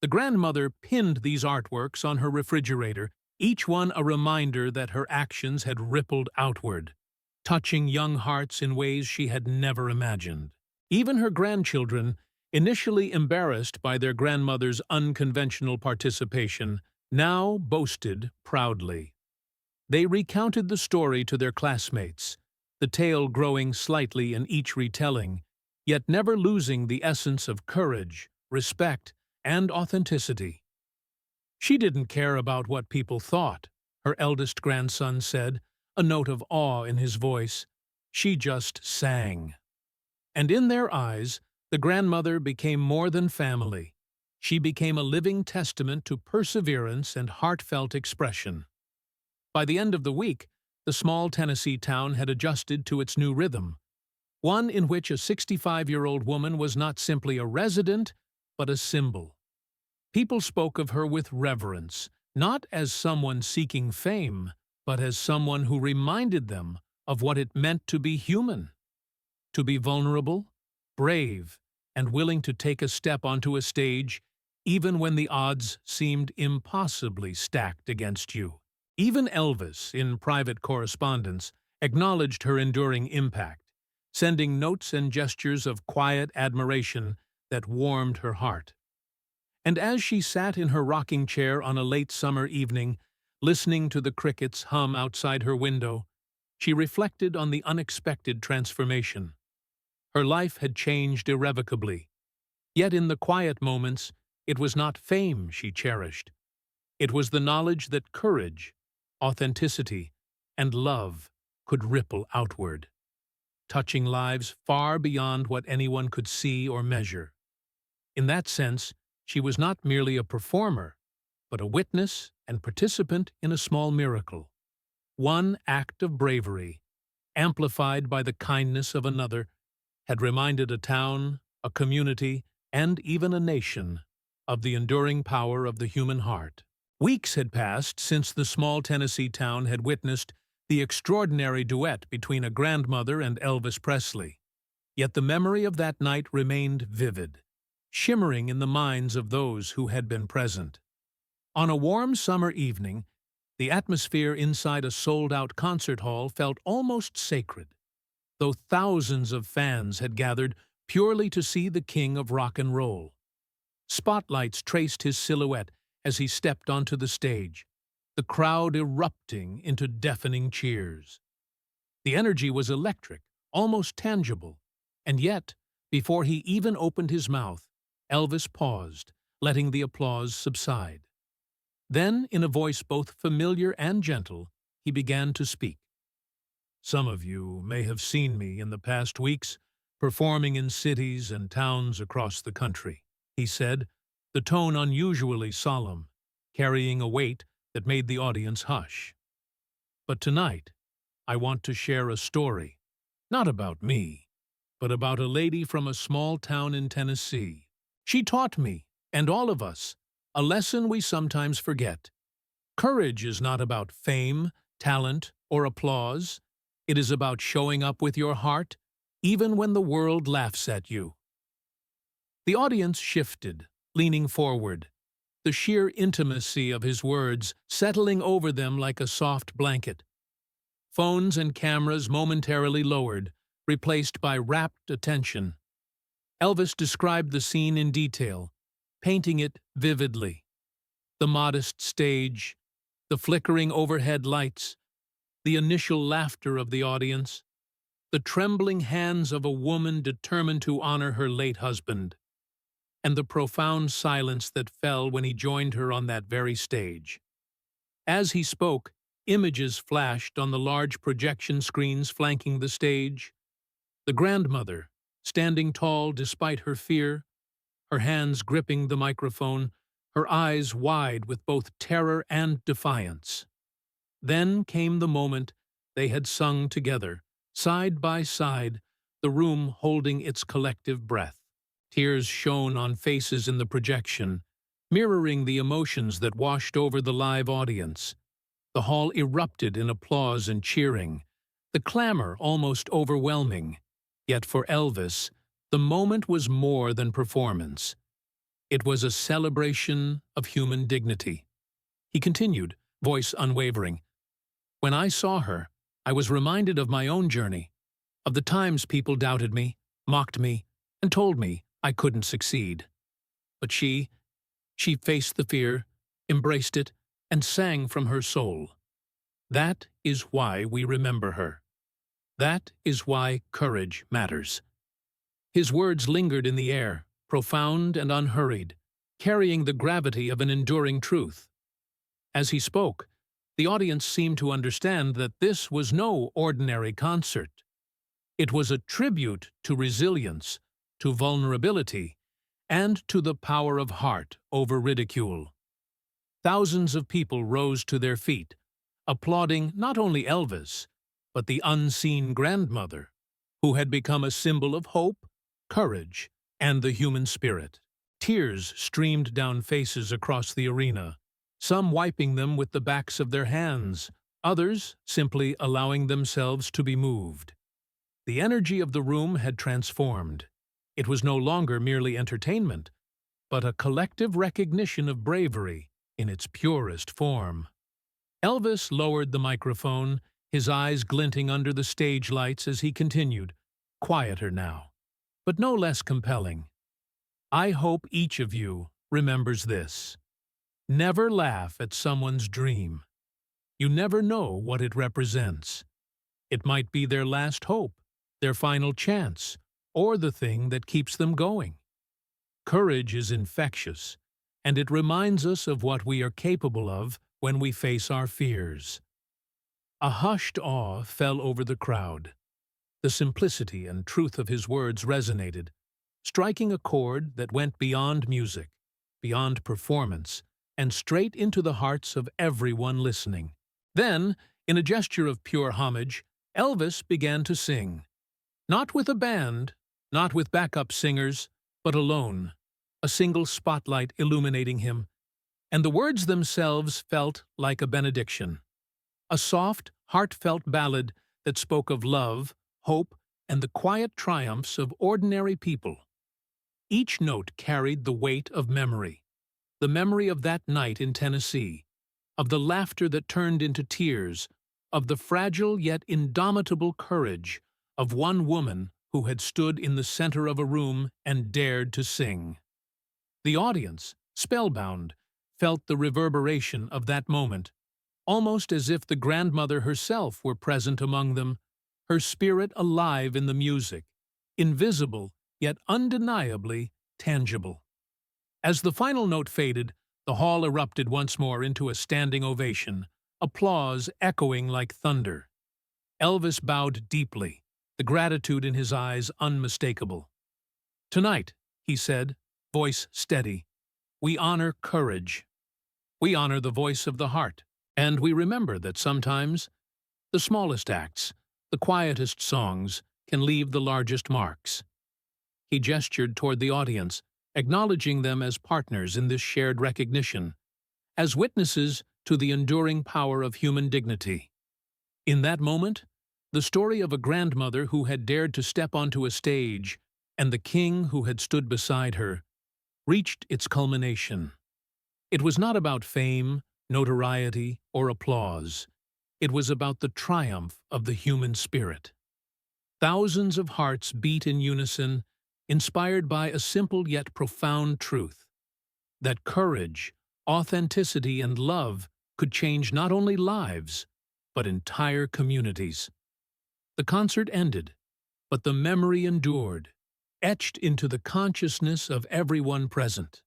The grandmother pinned these artworks on her refrigerator, each one a reminder that her actions had rippled outward, touching young hearts in ways she had never imagined. Even her grandchildren, initially embarrassed by their grandmother's unconventional participation, now boasted proudly. They recounted the story to their classmates, the tale growing slightly in each retelling, yet never losing the essence of courage, respect, and authenticity. "She didn't care about what people thought," her eldest grandson said, a note of awe in his voice. "She just sang." And in their eyes, the grandmother became more than family. She became a living testament to perseverance and heartfelt expression. By the end of the week, the small Tennessee town had adjusted to its new rhythm, one in which a 65-year-old woman was not simply a resident, but a symbol. People spoke of her with reverence, not as someone seeking fame, but as someone who reminded them of what it meant to be human, to be vulnerable, brave, and willing to take a step onto a stage even when the odds seemed impossibly stacked against you. Even Elvis, in private correspondence, acknowledged her enduring impact, sending notes and gestures of quiet admiration that warmed her heart. And as she sat in her rocking chair on a late summer evening, listening to the crickets hum outside her window, she reflected on the unexpected transformation. Her life had changed irrevocably, yet in the quiet moments, it was not fame she cherished. It was the knowledge that courage, authenticity, and love could ripple outward, touching lives far beyond what anyone could see or measure. In that sense, she was not merely a performer, but a witness and participant in a small miracle. One act of bravery, amplified by the kindness of another, had reminded a town, a community, and even a nation of the enduring power of the human heart. Weeks had passed since the small Tennessee town had witnessed the extraordinary duet between a grandmother and Elvis Presley. Yet the memory of that night remained vivid, shimmering in the minds of those who had been present. On a warm summer evening, the atmosphere inside a sold-out concert hall felt almost sacred, though thousands of fans had gathered purely to see the king of rock and roll. Spotlights traced his silhouette as he stepped onto the stage, the crowd erupting into deafening cheers. The energy was electric, almost tangible, and yet, before he even opened his mouth, Elvis paused, letting the applause subside. Then, in a voice both familiar and gentle, he began to speak. "Some of you may have seen me in the past weeks performing in cities and towns across the country," he said, the tone unusually solemn, carrying a weight that made the audience hush. "But tonight, I want to share a story, not about me, but about a lady from a small town in Tennessee. She taught me, and all of us, a lesson we sometimes forget. Courage is not about fame, talent, or applause. It is about showing up with your heart, even when the world laughs at you." The audience shifted, leaning forward, the sheer intimacy of his words settling over them like a soft blanket. Phones and cameras momentarily lowered, replaced by rapt attention. Elvis described the scene in detail, painting it vividly. The modest stage, the flickering overhead lights, the initial laughter of the audience, the trembling hands of a woman determined to honor her late husband, and the profound silence that fell when he joined her on that very stage. As he spoke, images flashed on the large projection screens flanking the stage. The grandmother, standing tall despite her fear, her hands gripping the microphone, her eyes wide with both terror and defiance. Then came the moment they had sung together, side by side, the room holding its collective breath. Tears shone on faces in the projection, mirroring the emotions that washed over the live audience. The hall erupted in applause and cheering, the clamor almost overwhelming. Yet for Elvis, the moment was more than performance. It was a celebration of human dignity. He continued, voice unwavering. "When I saw her, I was reminded of my own journey, of the times people doubted me, mocked me, and told me I couldn't succeed. But she faced the fear, embraced it, and sang from her soul. That is why we remember her. That is why courage matters." His words lingered in the air, profound and unhurried, carrying the gravity of an enduring truth. As he spoke, the audience seemed to understand that this was no ordinary concert. It was a tribute to resilience, to vulnerability, and to the power of heart over ridicule. Thousands of people rose to their feet, applauding not only Elvis, but the unseen grandmother, who had become a symbol of hope, courage, and the human spirit. Tears streamed down faces across the arena, some wiping them with the backs of their hands, others simply allowing themselves to be moved. The energy of the room had transformed. It was no longer merely entertainment, but a collective recognition of bravery in its purest form. Elvis lowered the microphone, his eyes glinting under the stage lights as he continued, quieter now, but no less compelling. I hope each of you remembers this. Never laugh at someone's dream. You never know what it represents. It might be their last hope, their final chance, or the thing that keeps them going. Courage is infectious, and it reminds us of what we are capable of when we face our fears. A hushed awe fell over the crowd. The simplicity and truth of his words resonated, striking a chord that went beyond music, beyond performance, and straight into the hearts of everyone listening. Then, in a gesture of pure homage, Elvis began to sing. Not with a band, not with backup singers, but alone, a single spotlight illuminating him, and the words themselves felt like a benediction. A soft, heartfelt ballad that spoke of love, hope, and the quiet triumphs of ordinary people. Each note carried the weight of memory, the memory of that night in Tennessee, of the laughter that turned into tears, of the fragile yet indomitable courage of one woman who had stood in the center of a room and dared to sing. The audience, spellbound, felt the reverberation of that moment, almost as if the grandmother herself were present among them, her spirit alive in the music, invisible yet undeniably tangible. As the final note faded, the hall erupted once more into a standing ovation, applause echoing like thunder. Elvis bowed deeply, the gratitude in his eyes unmistakable. "Tonight," he said, voice steady, "we honor courage. We honor the voice of the heart, and we remember that sometimes the smallest acts, the quietest songs, can leave the largest marks." He gestured toward the audience, acknowledging them as partners in this shared recognition, as witnesses to the enduring power of human dignity. In that moment, the story of a grandmother who had dared to step onto a stage and the king who had stood beside her reached its culmination. It was not about fame, notoriety, or applause. It was about the triumph of the human spirit. Thousands of hearts beat in unison, inspired by a simple yet profound truth: that courage, authenticity, and love could change not only lives, but entire communities. The concert ended, but the memory endured, etched into the consciousness of everyone present.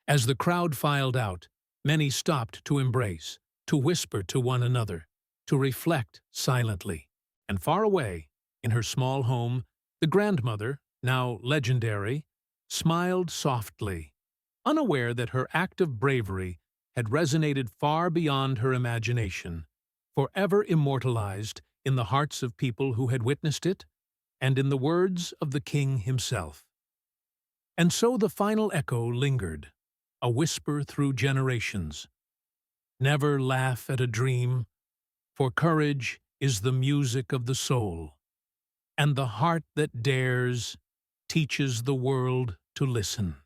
As the crowd filed out, many stopped to embrace, to whisper to one another, to reflect silently. And far away, in her small home, the grandmother, now legendary, smiled softly, unaware that her act of bravery had resonated far beyond her imagination, forever immortalized in the hearts of people who had witnessed it, and in the words of the king himself. And so the final echo lingered, a whisper through generations. Never laugh at a dream, for courage is the music of the soul, and the heart that dares teaches the world to listen.